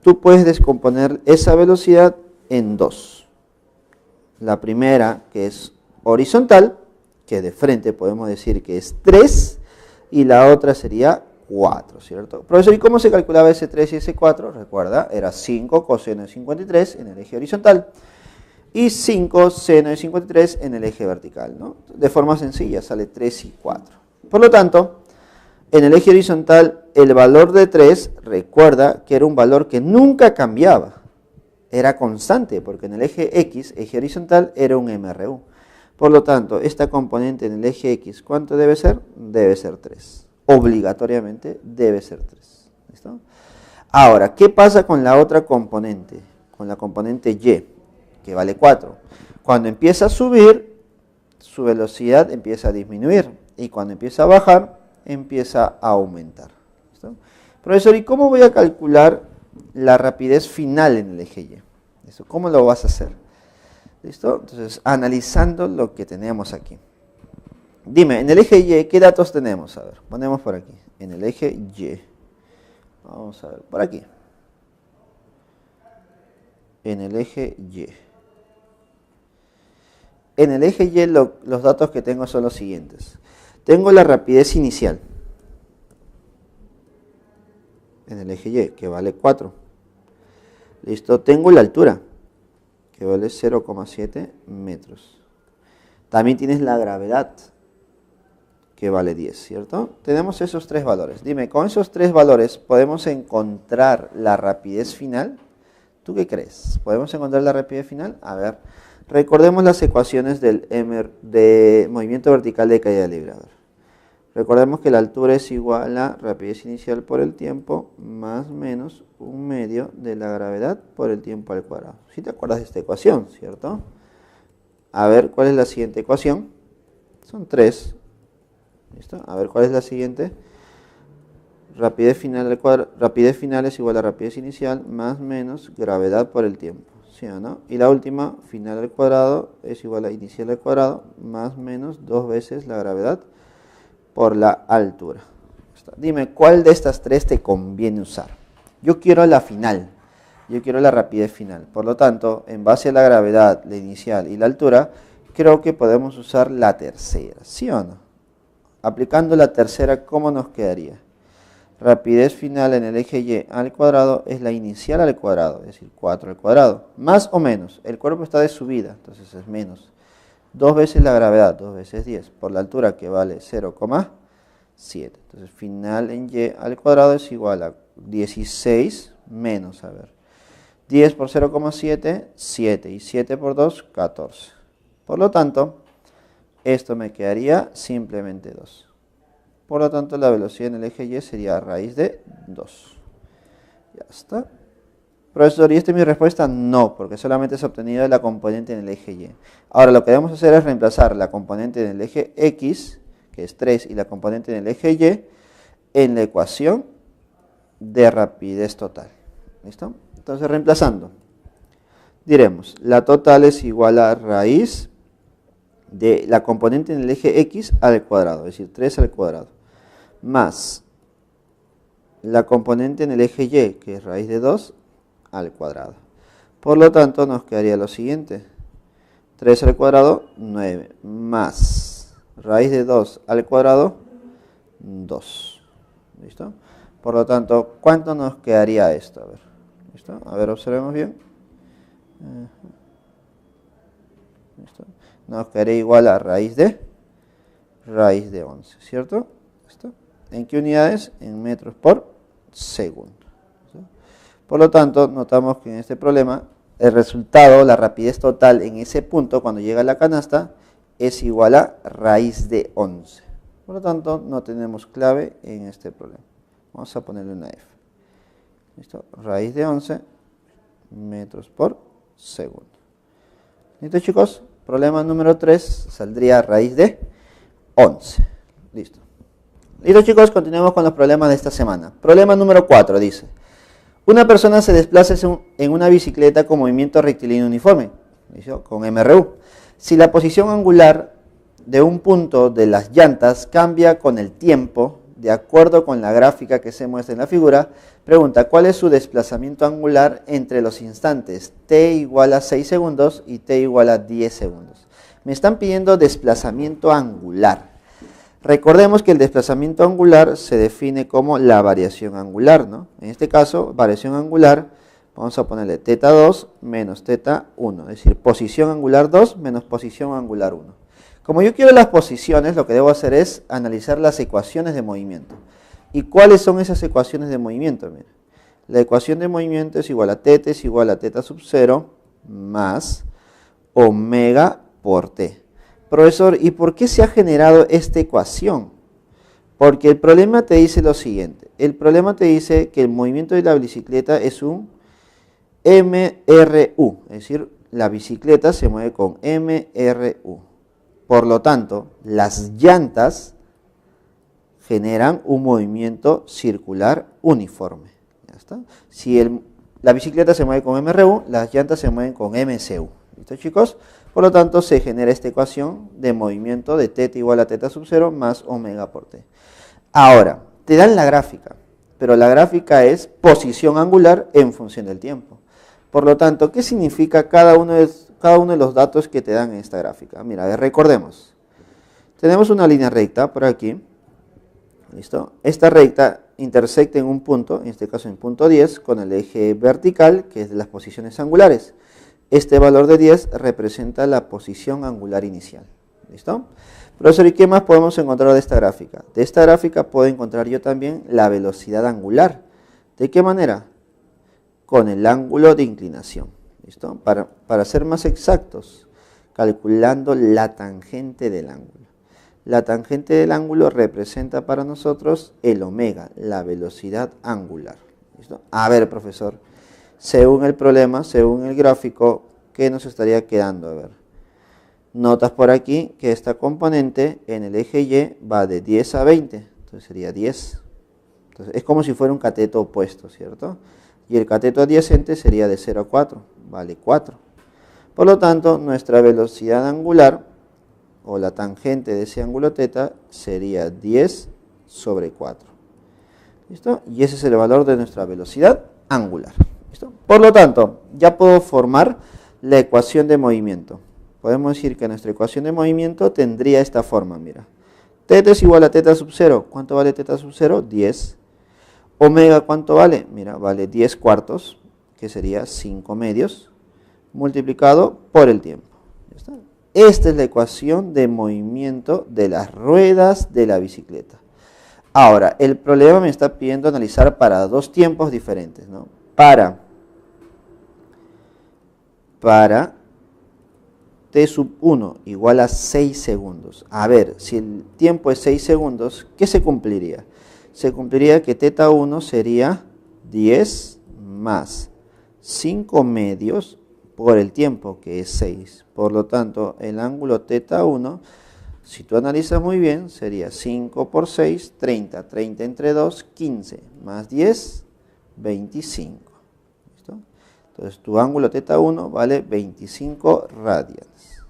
tú puedes descomponer esa velocidad en dos. La primera, que es horizontal, que de frente podemos decir que es 3, y la otra sería 4, ¿cierto? Profesor, ¿y cómo se calculaba ese 3 y ese 4? Recuerda, era 5 coseno de 53 en el eje horizontal y 5 seno de 53 en el eje vertical, ¿no? De forma sencilla, sale 3 y 4. Por lo tanto, en el eje horizontal, el valor de 3, recuerda que era un valor que nunca cambiaba, era constante, porque en el eje X, eje horizontal, era un MRU. Por lo tanto, esta componente en el eje X, ¿cuánto debe ser? Debe ser 3. Obligatoriamente debe ser 3. ¿Listo? Ahora, ¿qué pasa con la otra componente? Con la componente Y, que vale 4. Cuando empieza a subir, su velocidad empieza a disminuir. Y cuando empieza a bajar, empieza a aumentar. ¿Listo? Profesor, ¿y cómo voy a calcular la rapidez final en el eje Y? ¿Listo? ¿Cómo lo vas a hacer? ¿Listo? Entonces, analizando lo que tenemos aquí. Dime, en el eje Y, ¿qué datos tenemos? A ver, ponemos por aquí. En el eje Y. Vamos a ver, por aquí. En el eje Y. En el eje Y los datos que tengo son los siguientes. Tengo la rapidez inicial. En el eje Y, que vale 4. Listo, tengo la altura, que vale 0,7 metros. También tienes la gravedad, que vale 10, ¿cierto? Tenemos esos tres valores. Dime, ¿con esos tres valores podemos encontrar la rapidez final? ¿Tú qué crees? ¿Podemos encontrar la rapidez final? A ver, recordemos las ecuaciones del de movimiento vertical de caída libre. A ver. Recordemos que la altura es igual a rapidez inicial por el tiempo más menos un medio de la gravedad por el tiempo al cuadrado. ¿Sí te acuerdas de esta ecuación, cierto? A ver, ¿cuál es la siguiente ecuación? Son 3. ¿Listo? A ver, ¿cuál es la siguiente? Rapidez final es igual a rapidez inicial más menos gravedad por el tiempo. ¿Sí o no? Y la última, final al cuadrado, es igual a inicial al cuadrado más menos 2 veces la gravedad por la altura. Dime, ¿cuál de estas tres te conviene usar? Yo quiero la final. Yo quiero la rapidez final. Por lo tanto, en base a la gravedad, la inicial y la altura, creo que podemos usar la tercera. ¿Sí o no? Aplicando la tercera, ¿cómo nos quedaría? Rapidez final en el eje Y al cuadrado es la inicial al cuadrado, es decir, 4 al cuadrado. Más o menos, el cuerpo está de subida, entonces es menos. 2 veces la gravedad, 2 veces 10, por la altura que vale 0,7. Entonces final en Y al cuadrado es igual a 16 menos, a ver, 10 por 0,7, 7. Y 7 por 2, 14. Por lo tanto, esto me quedaría simplemente 2. Por lo tanto, la velocidad en el eje Y sería raíz de 2. Ya está. Profesor, ¿y esta es mi respuesta? No, porque solamente se ha obtenido la componente en el eje Y. Ahora, lo que debemos hacer es reemplazar la componente en el eje X, que es 3, y la componente en el eje Y, en la ecuación de rapidez total. ¿Listo? Entonces, reemplazando, diremos, la total es igual a raíz de la componente en el eje X al cuadrado, es decir, 3 al cuadrado, más la componente en el eje Y, que es raíz de 2, al cuadrado. Por lo tanto, nos quedaría lo siguiente. 3 al cuadrado, 9, más raíz de 2 al cuadrado, 2. ¿Listo? Por lo tanto, ¿cuánto nos quedaría esto? A ver, ¿listo? A ver, observemos bien. ¿Listo? Nos quedaría igual a raíz de 11, ¿cierto? ¿Listo? ¿En qué unidades? En metros por segundo. ¿Listo? Por lo tanto, notamos que en este problema, el resultado, la rapidez total en ese punto, cuando llega a la canasta, es igual a raíz de 11. Por lo tanto, no tenemos clave en este problema. Vamos a ponerle una F. ¿Listo? Raíz de 11 metros por segundo. ¿Listo, chicos? Problema número 3 saldría raíz de 11. Listo. Listo, chicos, continuemos con los problemas de esta semana. Problema número 4 dice: una persona se desplaza en una bicicleta con movimiento rectilíneo uniforme, ¿listo? Con MRU. Si la posición angular de un punto de las llantas cambia con el tiempo, de acuerdo con la gráfica que se muestra en la figura, pregunta cuál es su desplazamiento angular entre los instantes t igual a 6 segundos y t igual a 10 segundos. Me están pidiendo desplazamiento angular. Recordemos que el desplazamiento angular se define como la variación angular, ¿no? En este caso, variación angular, vamos a ponerle θ2 menos θ1, es decir, posición angular 2 menos posición angular 1. Como yo quiero las posiciones, lo que debo hacer es analizar las ecuaciones de movimiento. ¿Y cuáles son esas ecuaciones de movimiento? Mira, la ecuación de movimiento es igual a θ es igual a θ sub 0 más omega por t. Profesor, ¿y por qué se ha generado esta ecuación? Porque el problema te dice lo siguiente. El problema te dice que el movimiento de la bicicleta es un MRU, es decir, la bicicleta se mueve con MRU. Por lo tanto, las llantas generan un movimiento circular uniforme. ¿Ya está? Si la bicicleta se mueve con MRU, las llantas se mueven con MCU. ¿Listo, chicos? Por lo tanto, se genera esta ecuación de movimiento de θ igual a θ sub 0 más omega por t. Ahora, te dan la gráfica, pero la gráfica es posición angular en función del tiempo. Por lo tanto, ¿qué significa cada uno de los datos que te dan en esta gráfica? Mira, a ver, recordemos. Tenemos una línea recta por aquí. ¿Listo? Esta recta intersecta en un punto, en este caso en punto 10, con el eje vertical, que es de las posiciones angulares. Este valor de 10 representa la posición angular inicial. ¿Listo? Profesor, ¿y qué más podemos encontrar de esta gráfica? De esta gráfica puedo encontrar yo también la velocidad angular. ¿De qué manera? Con el ángulo de inclinación. ¿Listo? Para ser más exactos, calculando la tangente del ángulo. La tangente del ángulo representa para nosotros el omega, la velocidad angular. ¿Listo? A ver, profesor, según el problema, según el gráfico, ¿qué nos estaría quedando? A ver, notas por aquí que esta componente en el eje Y va de 10 a 20, entonces sería 10. Entonces es como si fuera un cateto opuesto, ¿cierto? Y el cateto adyacente sería de 0 a 4, vale 4. Por lo tanto, nuestra velocidad angular, o la tangente de ese ángulo θ, sería 10 sobre 4. ¿Listo? Y ese es el valor de nuestra velocidad angular. ¿Listo? Por lo tanto, ya puedo formar la ecuación de movimiento. Podemos decir que nuestra ecuación de movimiento tendría esta forma, mira. θ es igual a θ sub 0. ¿Cuánto vale θ sub 0? 10. Omega, ¿cuánto vale? Mira, vale 10 cuartos, que sería 5 medios, multiplicado por el tiempo. ¿Ya está? Esta es la ecuación de movimiento de las ruedas de la bicicleta. Ahora, el problema me está pidiendo analizar para dos tiempos diferentes, ¿no? Para para t sub 1 igual a 6 segundos. A ver, si el tiempo es 6 segundos, ¿qué se cumpliría? Se cumpliría que teta 1 sería 10 más 5 medios por el tiempo, que es 6. Por lo tanto, el ángulo teta 1, si tú analizas muy bien, sería 5 por 6, 30. 30 entre 2, 15. Más 10, 25. ¿Listo? Entonces, tu ángulo teta 1 vale 25 radians.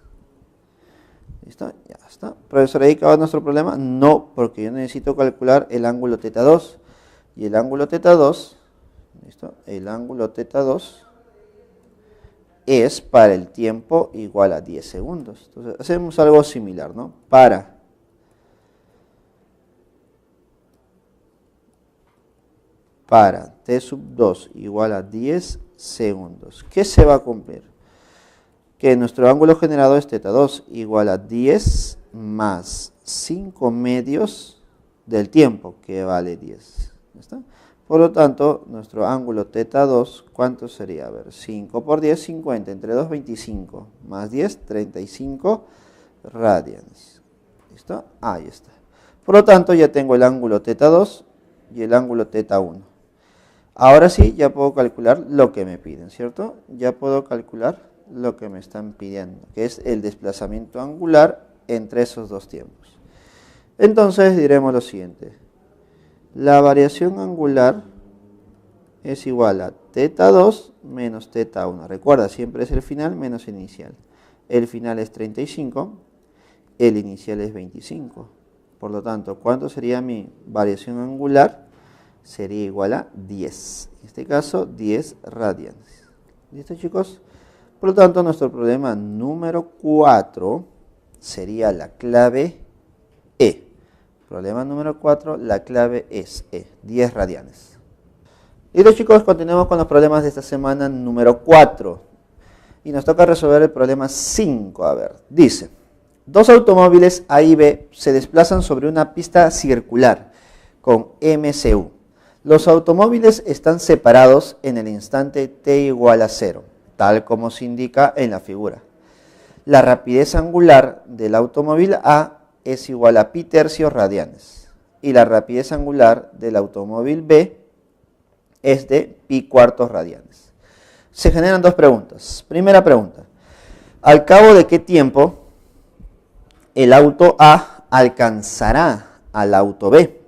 ¿Listo? Ya está. ¿Profesor, ahí acaba nuestro problema? No, porque yo necesito calcular el ángulo teta 2. Y el ángulo teta 2, ¿listo? El ángulo teta 2 es para el tiempo igual a 10 segundos. Entonces, hacemos algo similar, ¿no? Para t sub 2 igual a 10 segundos. ¿Qué se va a cumplir? Que nuestro ángulo generado es teta 2 igual a 10 más 5 medios del tiempo, que vale 10. ¿Está? Por lo tanto, nuestro ángulo teta 2, ¿cuánto sería? A ver, 5 por 10, 50. Entre 2, 25. Más 10, 35 radians. ¿Listo? Ahí está. Por lo tanto, ya tengo el ángulo teta 2 y el ángulo teta 1. Ahora sí, ya puedo calcular lo que me piden, ¿cierto? Ya puedo calcular lo que me están pidiendo, que es el desplazamiento angular entre esos dos tiempos. Entonces diremos lo siguiente: la variación angular es igual a teta 2 menos teta 1. Recuerda, siempre es el final menos el inicial. El final es 35, el inicial es 25. Por lo tanto, ¿cuánto sería mi variación angular? Sería igual a 10. En este caso, 10 radians. ¿Listo, chicos? Por lo tanto, nuestro problema número 4 sería la clave E. Problema número 4, la clave es E, 10 radianes. Listo, chicos, continuamos con los problemas de esta semana número 4. Y nos toca resolver el problema 5. A ver, dice: dos automóviles A y B se desplazan sobre una pista circular con MCU. Los automóviles están separados en el instante t igual a 0. Tal como se indica en la figura. La rapidez angular del automóvil A es igual a pi tercios radianes y la rapidez angular del automóvil B es de pi cuartos radianes. Se generan dos preguntas. Primera pregunta: ¿al cabo de qué tiempo el auto A alcanzará al auto B?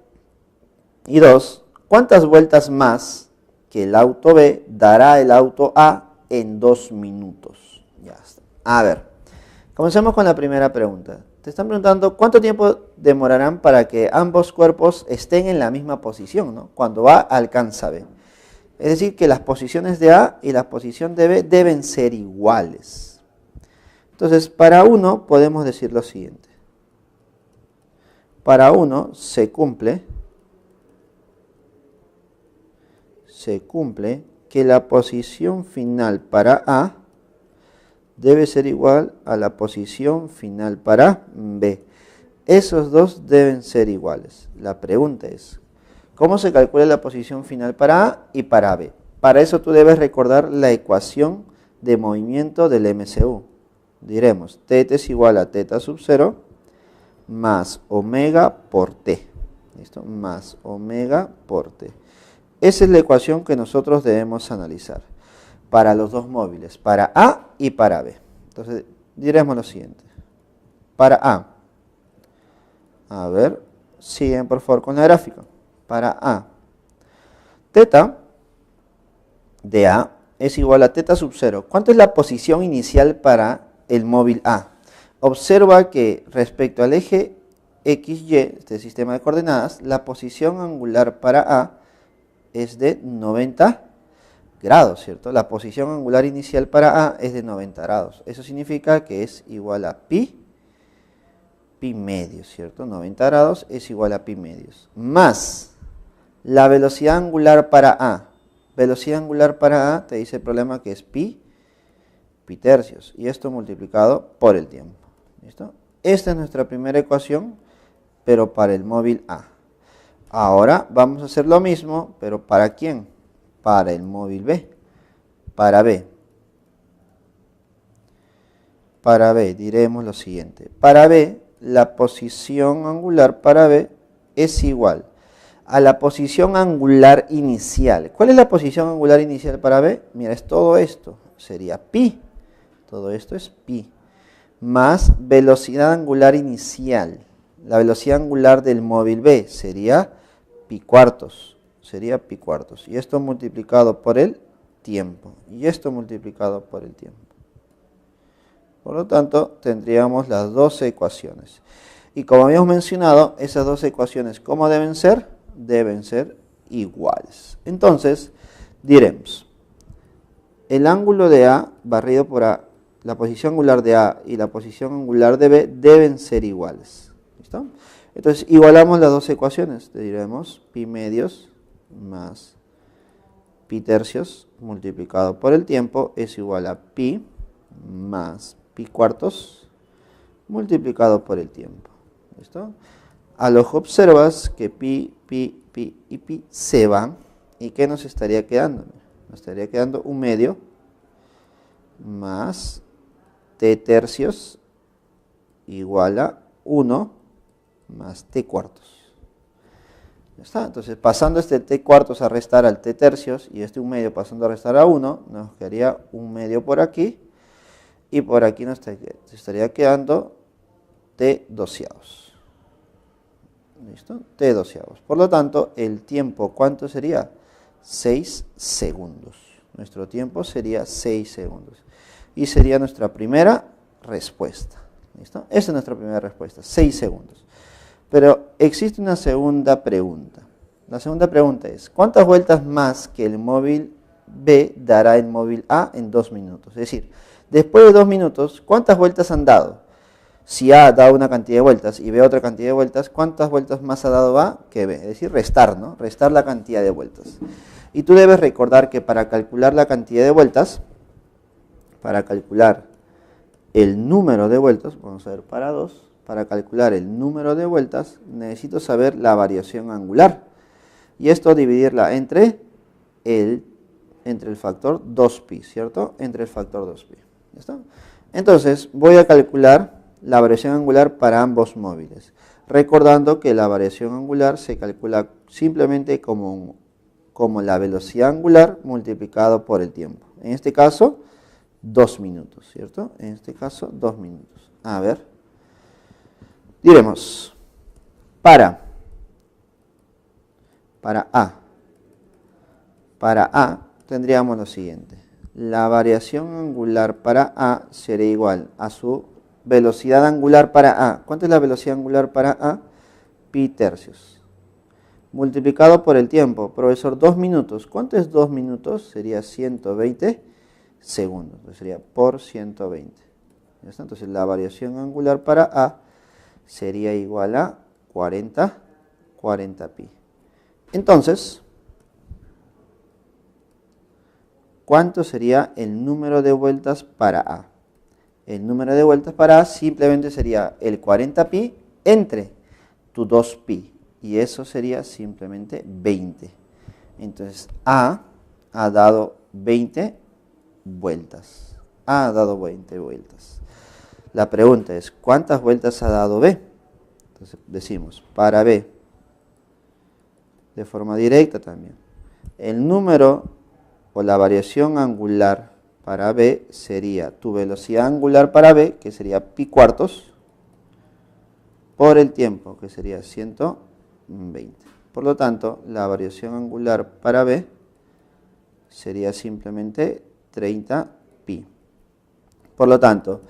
Y dos, ¿cuántas vueltas más que el auto B dará el auto A en 2 minutos? Ya está. A ver, comencemos con la primera pregunta. Te están preguntando cuánto tiempo demorarán para que ambos cuerpos estén en la misma posición, ¿no? Cuando A alcanza B. Es decir, que las posiciones de A y la posición de B deben ser iguales. Entonces, para 1 podemos decir lo siguiente. Para 1 se cumple que la posición final para A debe ser igual a la posición final para B. Esos dos deben ser iguales. La pregunta es, ¿cómo se calcula la posición final para A y para B? Para eso tú debes recordar la ecuación de movimiento del MCU. Diremos, θ es igual a θ sub 0 más omega por T. ¿Listo? Más omega por T. Esa es la ecuación que nosotros debemos analizar para los dos móviles, para A y para B. Entonces, diremos lo siguiente. Para A ver, siguen por favor con la gráfica. Para A, θ de A es igual a θ sub 0. ¿Cuánto es la posición inicial para el móvil A? Observa que respecto al eje XY, este sistema de coordenadas, la posición angular para A es de 90 grados, ¿cierto? La posición angular inicial para A es de 90 grados. Eso significa que es igual a pi medios, ¿cierto? 90 grados es igual a pi medios. Más la velocidad angular para A. Velocidad angular para A, te dice el problema que es pi tercios. Y esto multiplicado por el tiempo. ¿Listo? Esta es nuestra primera ecuación, pero para el móvil A. Ahora vamos a hacer lo mismo, pero ¿para quién? Para el móvil B. Para B. para B, diremos lo siguiente. Para B, la posición angular para B es igual a la posición angular inicial. ¿Cuál es la posición angular inicial para B? Mira, es todo esto, sería pi. Todo esto es pi. Más velocidad angular inicial. La velocidad angular del móvil B sería pi cuartos. Sería pi cuartos. Y esto multiplicado por el tiempo. Y esto multiplicado por el tiempo. Por lo tanto, tendríamos las dos ecuaciones. Y como habíamos mencionado, esas dos ecuaciones, ¿cómo deben ser? Deben ser iguales. Entonces, diremos, el ángulo de A barrido por A, la posición angular de A y la posición angular de B deben ser iguales. ¿Listo? Entonces, igualamos las dos ecuaciones. Diremos pi medios más pi tercios multiplicado por el tiempo es igual a pi más pi cuartos multiplicado por el tiempo. ¿Listo? Al ojo observas que pi y pi se van. ¿Y qué nos estaría quedando? Nos estaría quedando un medio más t tercios igual a 1 más t cuartos. ¿Ya está? Entonces, pasando este t cuartos a restar al t tercios y este un medio pasando a restar a 1, nos quedaría un medio por aquí y por aquí nos estaría quedando t doceavos. ¿Listo? T doceavos. Por lo tanto, el tiempo, ¿cuánto sería? 6 segundos. Nuestro tiempo sería 6 segundos. Y sería nuestra primera respuesta. ¿Listo? Esa es nuestra primera respuesta, 6 segundos. Pero existe una segunda pregunta. La segunda pregunta es, ¿cuántas vueltas más que el móvil B dará el móvil A en 2 minutos? Es decir, después de 2 minutos, ¿cuántas vueltas han dado? Si A da una cantidad de vueltas y B otra cantidad de vueltas, ¿cuántas vueltas más ha dado A que B? Es decir, restar, ¿no? Restar la cantidad de vueltas. Y tú debes recordar que para calcular la cantidad de vueltas, para calcular el número de vueltas, vamos a ver para 2, para calcular el número de vueltas, necesito saber la variación angular. Y esto dividirla entre el factor 2pi, ¿cierto? Entre el factor 2pi. ¿Ya está? Entonces, voy a calcular la variación angular para ambos móviles. Recordando que la variación angular se calcula simplemente como la velocidad angular multiplicado por el tiempo. En este caso, 2 minutos, ¿cierto? En este caso, 2 minutos. A ver. Diremos, para A tendríamos lo siguiente. La variación angular para A sería igual a su velocidad angular para A. ¿Cuánto es la velocidad angular para A? Pi tercios. Multiplicado por el tiempo. Profesor, 2 minutos. ¿Cuánto es 2 minutos? Sería 120 segundos. Entonces sería por 120. ¿Ya está? Entonces la variación angular para A sería igual a 40 pi. Entonces, ¿cuánto sería el número de vueltas para A? El número de vueltas para A simplemente sería el 40 pi entre tu 2 pi. Y eso sería simplemente 20. Entonces, A ha dado 20 vueltas. A ha dado 20 vueltas. La pregunta es, ¿cuántas vueltas ha dado B? Entonces, decimos, para B, de forma directa también, el número o la variación angular para B sería tu velocidad angular para B, que sería pi cuartos, por el tiempo, que sería 120. Por lo tanto, la variación angular para B sería simplemente 30 pi. Por lo tanto,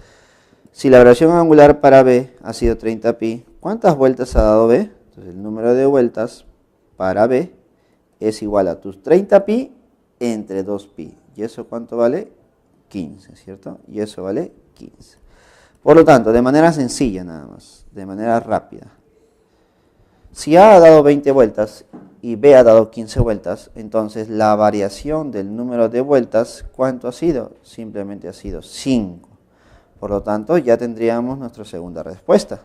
si la variación angular para B ha sido 30 pi, ¿cuántas vueltas ha dado B? Entonces, el número de vueltas para B es igual a tus 30 pi entre 2 pi. ¿Y eso cuánto vale? 15, ¿cierto? Y eso vale 15. Por lo tanto, de manera sencilla nada más, de manera rápida. Si A ha dado 20 vueltas y B ha dado 15 vueltas, entonces la variación del número de vueltas, ¿cuánto ha sido? Simplemente ha sido 5. Por lo tanto, ya tendríamos nuestra segunda respuesta.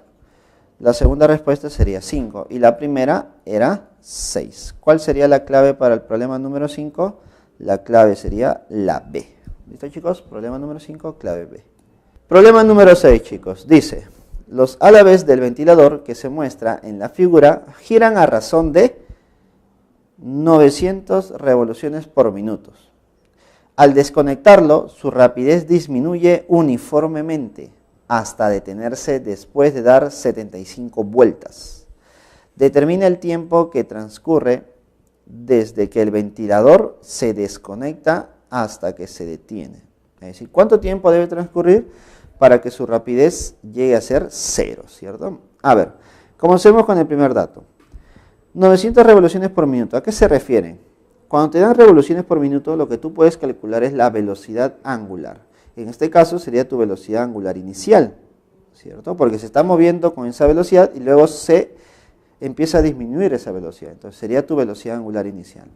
La segunda respuesta sería 5 y la primera era 6. ¿Cuál sería la clave para el problema número 5? La clave sería la B. ¿Listo, chicos? Problema número 5, clave B. Problema número 6, chicos. Dice, los álabes del ventilador que se muestra en la figura giran a razón de 900 revoluciones por minuto. Al desconectarlo, su rapidez disminuye uniformemente hasta detenerse después de dar 75 vueltas. Determina el tiempo que transcurre desde que el ventilador se desconecta hasta que se detiene. Es decir, ¿cuánto tiempo debe transcurrir para que su rapidez llegue a ser 0, ¿cierto? A ver, comencemos con el primer dato. 900 revoluciones por minuto, ¿a qué se refieren? Cuando te dan revoluciones por minuto, lo que tú puedes calcular es la velocidad angular. En este caso sería tu velocidad angular inicial, ¿cierto? Porque se está moviendo con esa velocidad y luego se empieza a disminuir esa velocidad. Entonces sería tu velocidad angular inicial.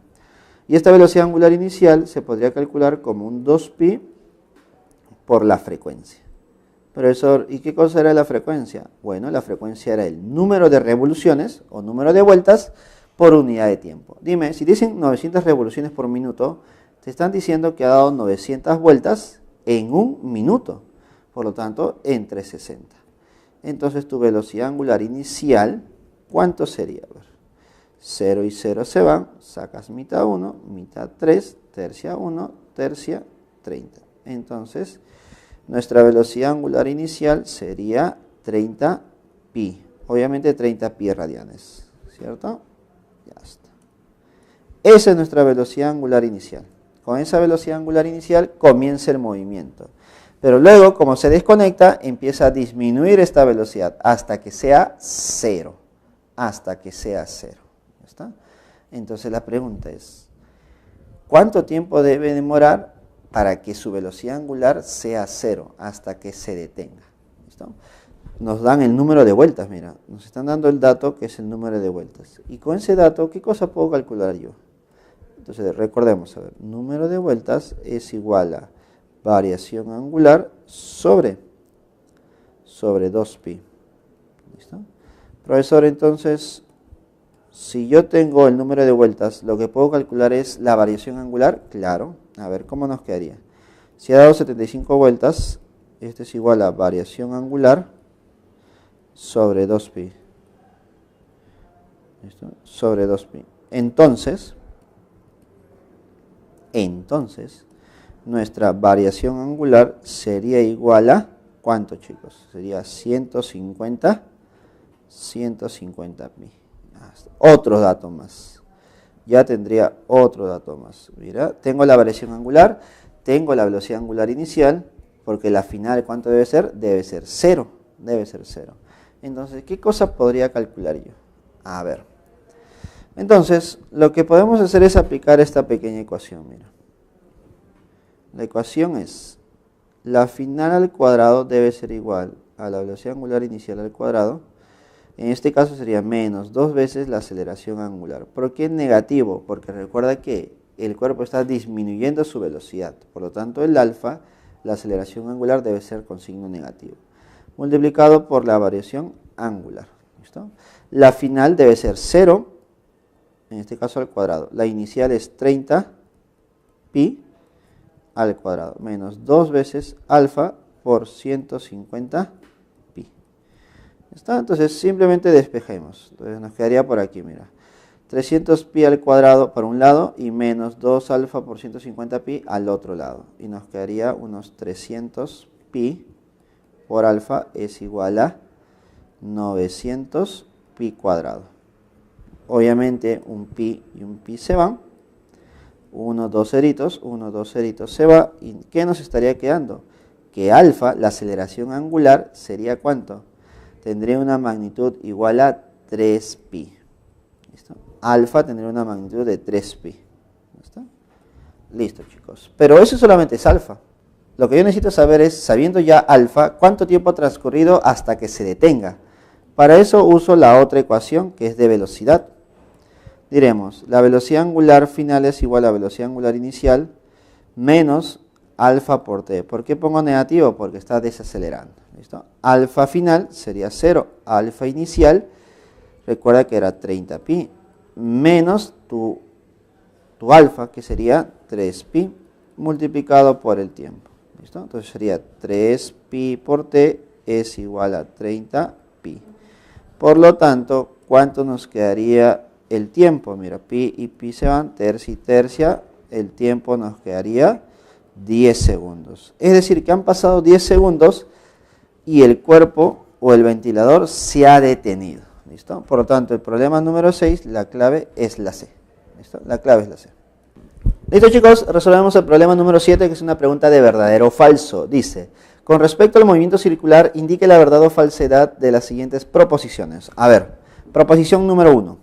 Y esta velocidad angular inicial se podría calcular como un 2pi por la frecuencia. Profesor, ¿y qué cosa era la frecuencia? Bueno, la frecuencia era el número de revoluciones o número de vueltas por unidad de tiempo. Dime, si dicen 900 revoluciones por minuto, te están diciendo que ha dado 900 vueltas en un minuto. Por lo tanto, entre 60. Entonces, tu velocidad angular inicial, ¿cuánto sería? 0 y 0 se van, sacas mitad 1, mitad 3, tercia 1, tercia 30. Entonces, nuestra velocidad angular inicial sería 30 pi. Obviamente 30 pi radianes, ¿cierto? Ya está. Esa es nuestra velocidad angular inicial. Con esa velocidad angular inicial comienza el movimiento. Pero luego, como se desconecta, empieza a disminuir esta velocidad hasta que sea 0. Hasta que sea 0. ¿Ya está? Entonces la pregunta es, ¿cuánto tiempo debe demorar para que su velocidad angular sea 0 hasta que se detenga? ¿Listo? Nos dan el número de vueltas, mira, nos están dando el dato que es el número de vueltas. Y con ese dato, ¿qué cosa puedo calcular yo? Entonces recordemos, a ver, número de vueltas es igual a variación angular sobre 2pi. ¿Listo? Profesor, entonces, si yo tengo el número de vueltas, lo que puedo calcular es la variación angular. Claro. A ver, ¿cómo nos quedaría? Si ha dado 75 vueltas, esto es igual a variación angular sobre 2pi. ¿Listo? Sobre 2pi. Entonces, nuestra variación angular sería igual a, ¿cuánto, chicos? Sería 150 pi. Otro dato más. Ya tendría otro dato más. Mira, tengo la variación angular, tengo la velocidad angular inicial, porque la final, ¿cuánto debe ser? Debe ser 0. Debe ser 0. Entonces, ¿qué cosa podría calcular yo? A ver. Entonces, lo que podemos hacer es aplicar esta pequeña ecuación. Mira. La ecuación es, la final al cuadrado debe ser igual a la velocidad angular inicial al cuadrado. En este caso sería menos 2 veces la aceleración angular. ¿Por qué negativo? Porque recuerda que el cuerpo está disminuyendo su velocidad. Por lo tanto, el alfa, la aceleración angular, debe ser con signo negativo. Multiplicado por la variación angular. ¿Listo? La final debe ser 0, en este caso al cuadrado. La inicial es 30 pi al cuadrado. Menos 2 veces alfa por 150 pi. ¿Está? Entonces simplemente despejemos. Entonces nos quedaría por aquí, mira. 300 pi al cuadrado por un lado y menos 2 alfa por 150 pi al otro lado. Y nos quedaría unos 300 pi por alfa es igual a 900 pi cuadrado. Obviamente un pi y un pi se van. 1, 2 ceritos se va. ¿Y qué nos estaría quedando? Que alfa, la aceleración angular, sería ¿cuánto? Tendría una magnitud igual a 3pi. ¿Listo? Alfa tendría una magnitud de 3pi. ¿Listo? Listo, chicos. Pero eso solamente es alfa. Lo que yo necesito saber es, sabiendo ya alfa, cuánto tiempo ha transcurrido hasta que se detenga. Para eso uso la otra ecuación, que es de velocidad. Diremos, la velocidad angular final es igual a la velocidad angular inicial menos alfa por t. ¿Por qué pongo negativo? Porque está desacelerando. ¿Listo? Alfa final sería 0. Alfa inicial, recuerda que era 30 pi, menos tu alfa, que sería 3pi, multiplicado por el tiempo. ¿Listo? Entonces sería 3pi pi por t es igual a 30 pi. Por lo tanto, ¿cuánto nos quedaría el tiempo? Mira, pi y pi se van, tercia y tercia, el tiempo nos quedaría 10 segundos. Es decir, que han pasado 10 segundos y el cuerpo o el ventilador se ha detenido. ¿Listo? Por lo tanto, el problema número 6, la clave es la C. ¿Listo? La clave es la C. Listo, chicos, resolvemos el problema número 7, que es una pregunta de verdadero o falso. Dice, con respecto al movimiento circular, indique la verdad o falsedad de las siguientes proposiciones. A ver, proposición número 1.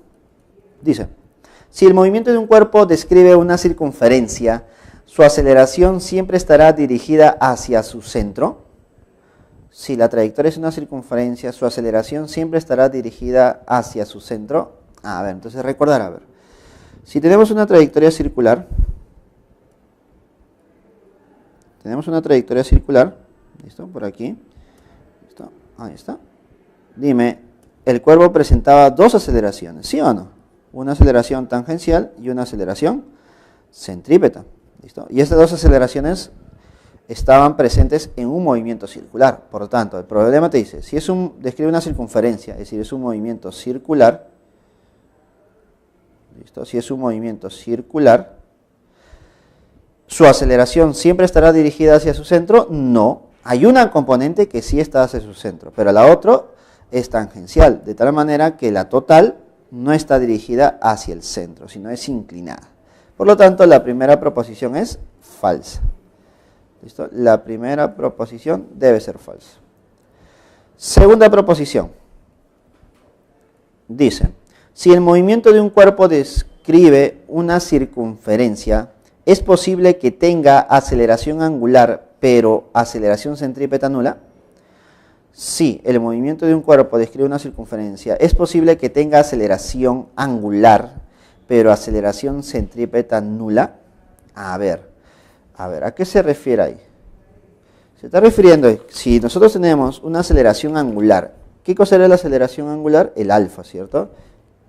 Dice, si el movimiento de un cuerpo describe una circunferencia, su aceleración siempre estará dirigida hacia su centro. Si la trayectoria es una circunferencia, su aceleración siempre estará dirigida hacia su centro. A ver, entonces recordar, a ver. Si tenemos una trayectoria circular, ¿listo? Por aquí, ¿listo? Ahí está. Dime, el cuerpo presentaba dos aceleraciones, ¿sí o no? Una aceleración tangencial y una aceleración centrípeta, ¿listo? Y estas dos aceleraciones estaban presentes en un movimiento circular. Por lo tanto, el problema te dice, si describe una circunferencia, es decir, es un movimiento circular, ¿listo? Si es un movimiento circular, ¿su aceleración siempre estará dirigida hacia su centro? No. Hay una componente que sí está hacia su centro, pero la otra es tangencial, de tal manera que la total no está dirigida hacia el centro, sino es inclinada. Por lo tanto, la primera proposición es falsa. ¿Listo? La primera proposición debe ser falsa. Segunda proposición. Dice, si el movimiento de un cuerpo describe una circunferencia, ¿es posible que tenga aceleración angular, pero aceleración centrípeta nula? Si el movimiento de un cuerpo describe una circunferencia, ¿es posible que tenga aceleración angular, pero aceleración centrípeta nula? A ver, ¿a qué se refiere ahí? Se está refiriendo, si nosotros tenemos una aceleración angular, ¿qué cosa era la aceleración angular? El alfa, ¿cierto?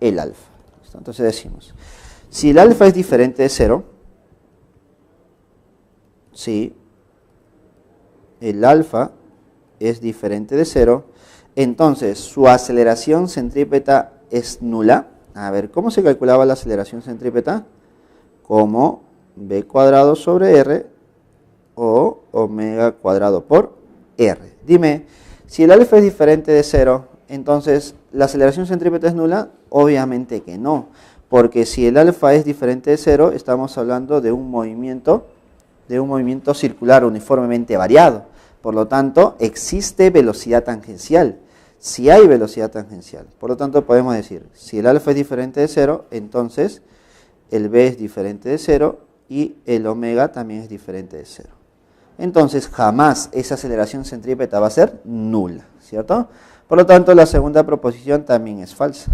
El alfa. Entonces decimos, si el alfa es diferente de 0, si el alfa es diferente de 0, entonces su aceleración centrípeta es nula. A ver, ¿cómo se calculaba la aceleración centrípeta? Como b cuadrado sobre r o omega cuadrado por r. Dime, si el alfa es diferente de 0, entonces ¿la aceleración centrípeta es nula? Obviamente que no, porque si el alfa es diferente de 0, estamos hablando de un movimiento circular uniformemente variado. Por lo tanto, existe velocidad tangencial. Si hay velocidad tangencial, por lo tanto podemos decir, si el alfa es diferente de 0, entonces el b es diferente de 0 y el omega también es diferente de 0. Entonces jamás esa aceleración centrípeta va a ser nula, ¿cierto? Por lo tanto, la segunda proposición también es falsa.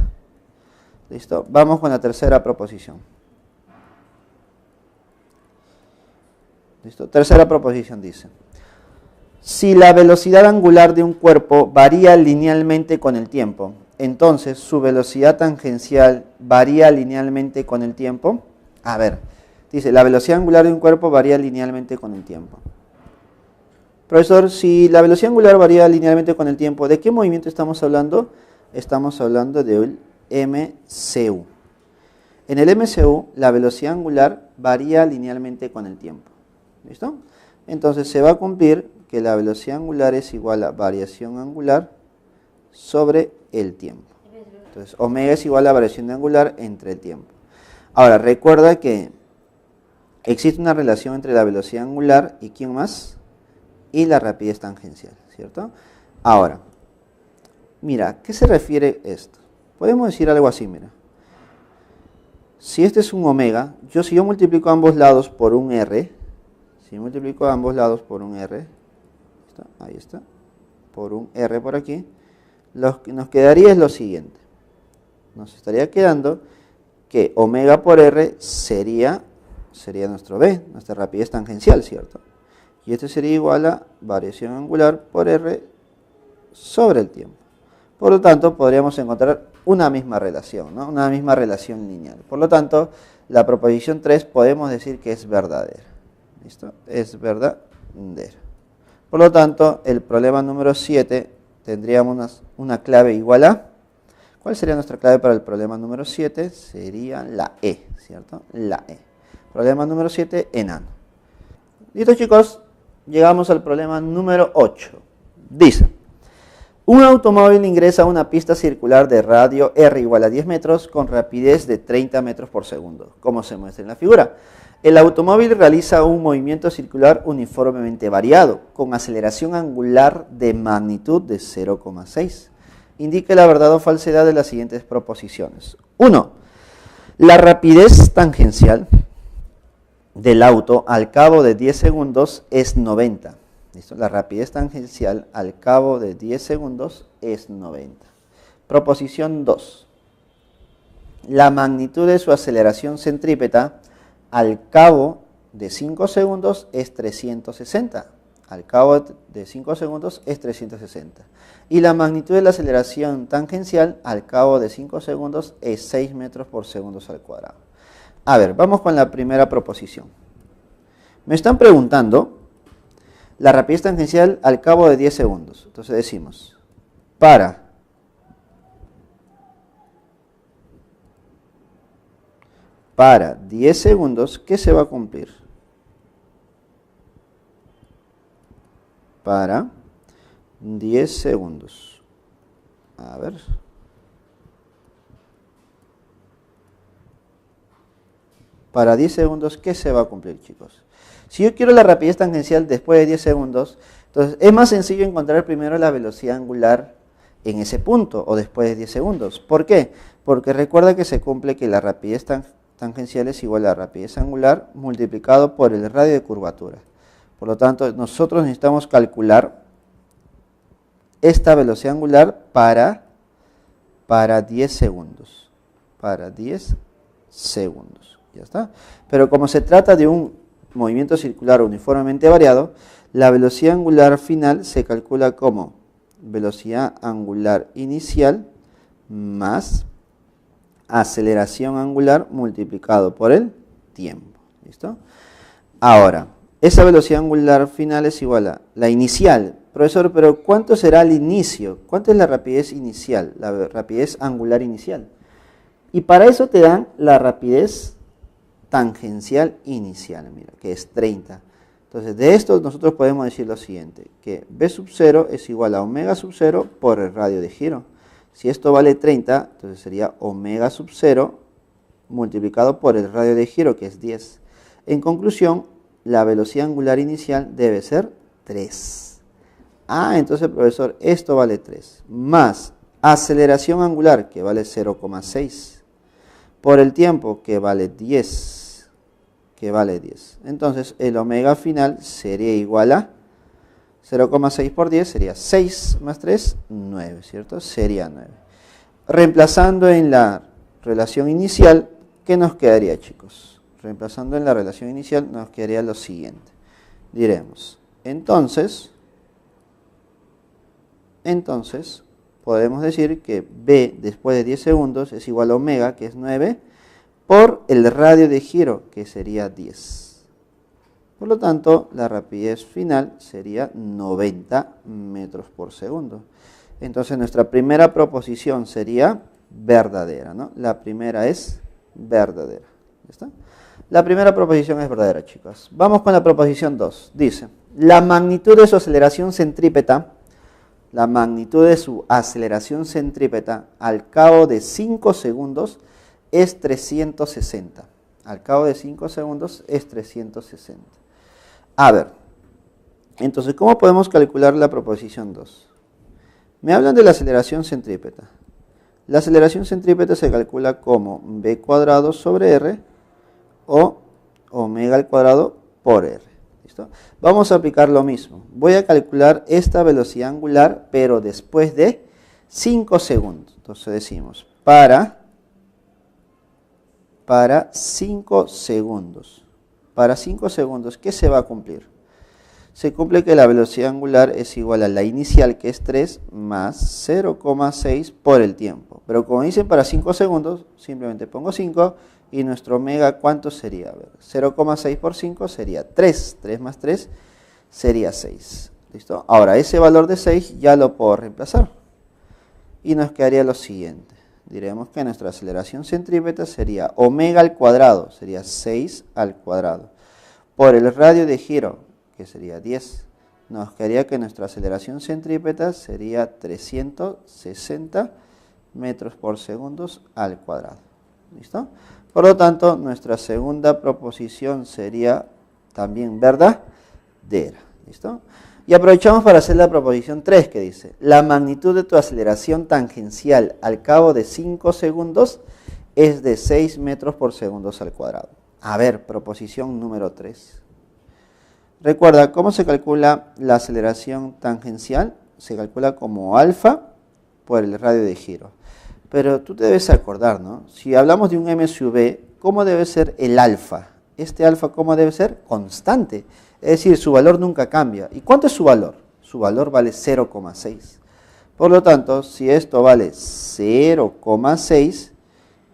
¿Listo? Vamos con la tercera proposición. ¿Listo? Tercera proposición dice, si la velocidad angular de un cuerpo varía linealmente con el tiempo, entonces su velocidad tangencial varía linealmente con el tiempo. A ver, dice, la velocidad angular de un cuerpo varía linealmente con el tiempo. Profesor, si la velocidad angular varía linealmente con el tiempo, ¿de qué movimiento estamos hablando? Estamos hablando del MCU. En el MCU, la velocidad angular varía linealmente con el tiempo. ¿Listo? Entonces se va a cumplir que la velocidad angular es igual a variación angular sobre el tiempo. Entonces, omega es igual a variación angular entre el tiempo. Ahora, recuerda que existe una relación entre la velocidad angular y ¿quién más? Y la rapidez tangencial, ¿cierto? Ahora, mira, ¿a qué se refiere esto? Podemos decir algo así, mira. Si este es un omega, si yo multiplico ambos lados por un r, ahí está, por un r por aquí, lo que nos quedaría es lo siguiente. Nos estaría quedando que omega por r sería nuestro b, nuestra rapidez tangencial, ¿cierto? Y esto sería igual a variación angular por r sobre el tiempo. Por lo tanto, podríamos encontrar una misma relación, ¿no? Una misma relación lineal. Por lo tanto, la proposición 3 podemos decir que es verdadera. ¿Listo? Es verdadera. Por lo tanto, el problema número 7 tendríamos una clave igual a... ¿Cuál sería nuestra clave para el problema número 7? Sería la E, ¿cierto? La E. Problema número 7, enano. Listo, chicos, llegamos al problema número 8. Dice, un automóvil ingresa a una pista circular de radio R igual a 10 metros con rapidez de 30 metros por segundo, como se muestra en la figura. El automóvil realiza un movimiento circular uniformemente variado, con aceleración angular de magnitud de 0,6. Indique la verdad o falsedad de las siguientes proposiciones. 1. La rapidez tangencial del auto al cabo de 10 segundos es 90. ¿Listo? La rapidez tangencial al cabo de 10 segundos es 90. Proposición 2. La magnitud de su aceleración centrípeta al cabo de 5 segundos es 360. Al cabo de 5 segundos es 360. Y la magnitud de la aceleración tangencial al cabo de 5 segundos es 6 metros por segundo al cuadrado. A ver, vamos con la primera proposición. Me están preguntando la rapidez tangencial al cabo de 10 segundos. Entonces decimos, para para 10 segundos, ¿qué se va a cumplir? Para 10 segundos. A ver. Para 10 segundos, ¿qué se va a cumplir, chicos? Si yo quiero la rapidez tangencial después de 10 segundos, entonces es más sencillo encontrar primero la velocidad angular en ese punto o después de 10 segundos. ¿Por qué? Porque recuerda que se cumple que la rapidez tangencial es igual a la rapidez angular multiplicado por el radio de curvatura. Por lo tanto, nosotros necesitamos calcular esta velocidad angular para 10 segundos. Para 10 segundos. Ya está. Pero como se trata de un movimiento circular uniformemente variado, la velocidad angular final se calcula como velocidad angular inicial más aceleración angular multiplicado por el tiempo. ¿Listo? Ahora, esa velocidad angular final es igual a la inicial. Profesor, pero ¿cuánto será el inicio? ¿Cuánto es la rapidez inicial? La rapidez angular inicial. Y para eso te dan la rapidez tangencial inicial, mira, que es 30. Entonces, de esto nosotros podemos decir lo siguiente, que B sub 0 es igual a omega sub 0 por el radio de giro. Si esto vale 30, entonces sería omega sub 0 multiplicado por el radio de giro, que es 10. En conclusión, la velocidad angular inicial debe ser 3. Entonces, profesor, esto vale 3. Más aceleración angular, que vale 0,6. Por el tiempo, que vale 10. Que vale 10. Entonces, el omega final sería igual a 0,6 por 10 sería 6 más 3, 9, ¿cierto? Sería 9. Reemplazando en la relación inicial, ¿qué nos quedaría, chicos? Reemplazando en la relación inicial nos quedaría lo siguiente. Diremos, entonces, podemos decir que B después de 10 segundos es igual a omega, que es 9, por el radio de giro, que sería 10. Por lo tanto, la rapidez final sería 90 metros por segundo. Entonces, nuestra primera proposición sería verdadera, ¿no? La primera es verdadera. ¿Ya está? La primera proposición es verdadera, chicos. Vamos con la proposición 2. Dice, la magnitud de su aceleración centrípeta, al cabo de 5 segundos es 360. Al cabo de 5 segundos es 360. A ver, entonces, ¿cómo podemos calcular la proposición 2? Me hablan de la aceleración centrípeta. La aceleración centrípeta se calcula como b cuadrado sobre r o omega al cuadrado por r. ¿Listo? Vamos a aplicar lo mismo. Voy a calcular esta velocidad angular, pero después de 5 segundos. Entonces decimos, para 5 segundos. Para 5 segundos, ¿qué se va a cumplir? Se cumple que la velocidad angular es igual a la inicial, que es 3, más 0,6 por el tiempo. Pero como dicen para 5 segundos, simplemente pongo 5 y nuestro omega, ¿cuánto sería? A ver, 0,6 por 5 sería 3. 3 más 3 sería 6. ¿Listo? Ahora, ese valor de 6 ya lo puedo reemplazar. Y nos quedaría lo siguiente. Diremos que nuestra aceleración centrípeta sería omega al cuadrado, sería 6 al cuadrado, por el radio de giro, que sería 10. Nos quedaría que nuestra aceleración centrípeta sería 360 metros por segundo al cuadrado. ¿Listo? Por lo tanto, nuestra segunda proposición sería también verdadera. ¿Listo? Y aprovechamos para hacer la proposición 3 que dice, la magnitud de tu aceleración tangencial al cabo de 5 segundos es de 6 metros por segundo al cuadrado. A ver, proposición número 3. Recuerda, ¿cómo se calcula la aceleración tangencial? Se calcula como alfa por el radio de giro. Pero tú te debes acordar, ¿no? Si hablamos de un MSV, ¿cómo debe ser el alfa? Este alfa, ¿cómo debe ser? Constante. Es decir, su valor nunca cambia. ¿Y cuánto es su valor? Su valor vale 0,6. Por lo tanto, si esto vale 0,6,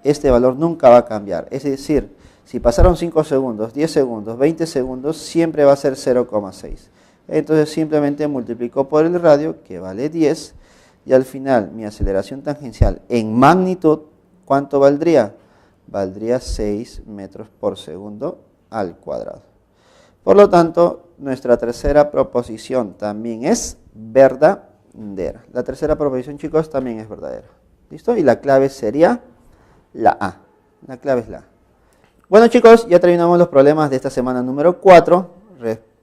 este valor nunca va a cambiar. Es decir, si pasaron 5 segundos, 10 segundos, 20 segundos, siempre va a ser 0,6. Entonces simplemente multiplico por el radio, que vale 10, y al final mi aceleración tangencial en magnitud, ¿cuánto valdría? Valdría 6 metros por segundo al cuadrado. Por lo tanto, nuestra tercera proposición también es verdadera. La tercera proposición, chicos, también es verdadera. ¿Listo? Y la clave sería la A. La clave es la A. Bueno, chicos, ya terminamos los problemas de esta semana número 4.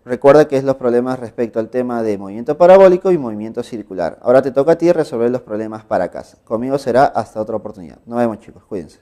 Recuerda que es los problemas respecto al tema de movimiento parabólico y movimiento circular. Ahora te toca a ti resolver los problemas para casa. Conmigo será hasta otra oportunidad. Nos vemos, chicos. Cuídense.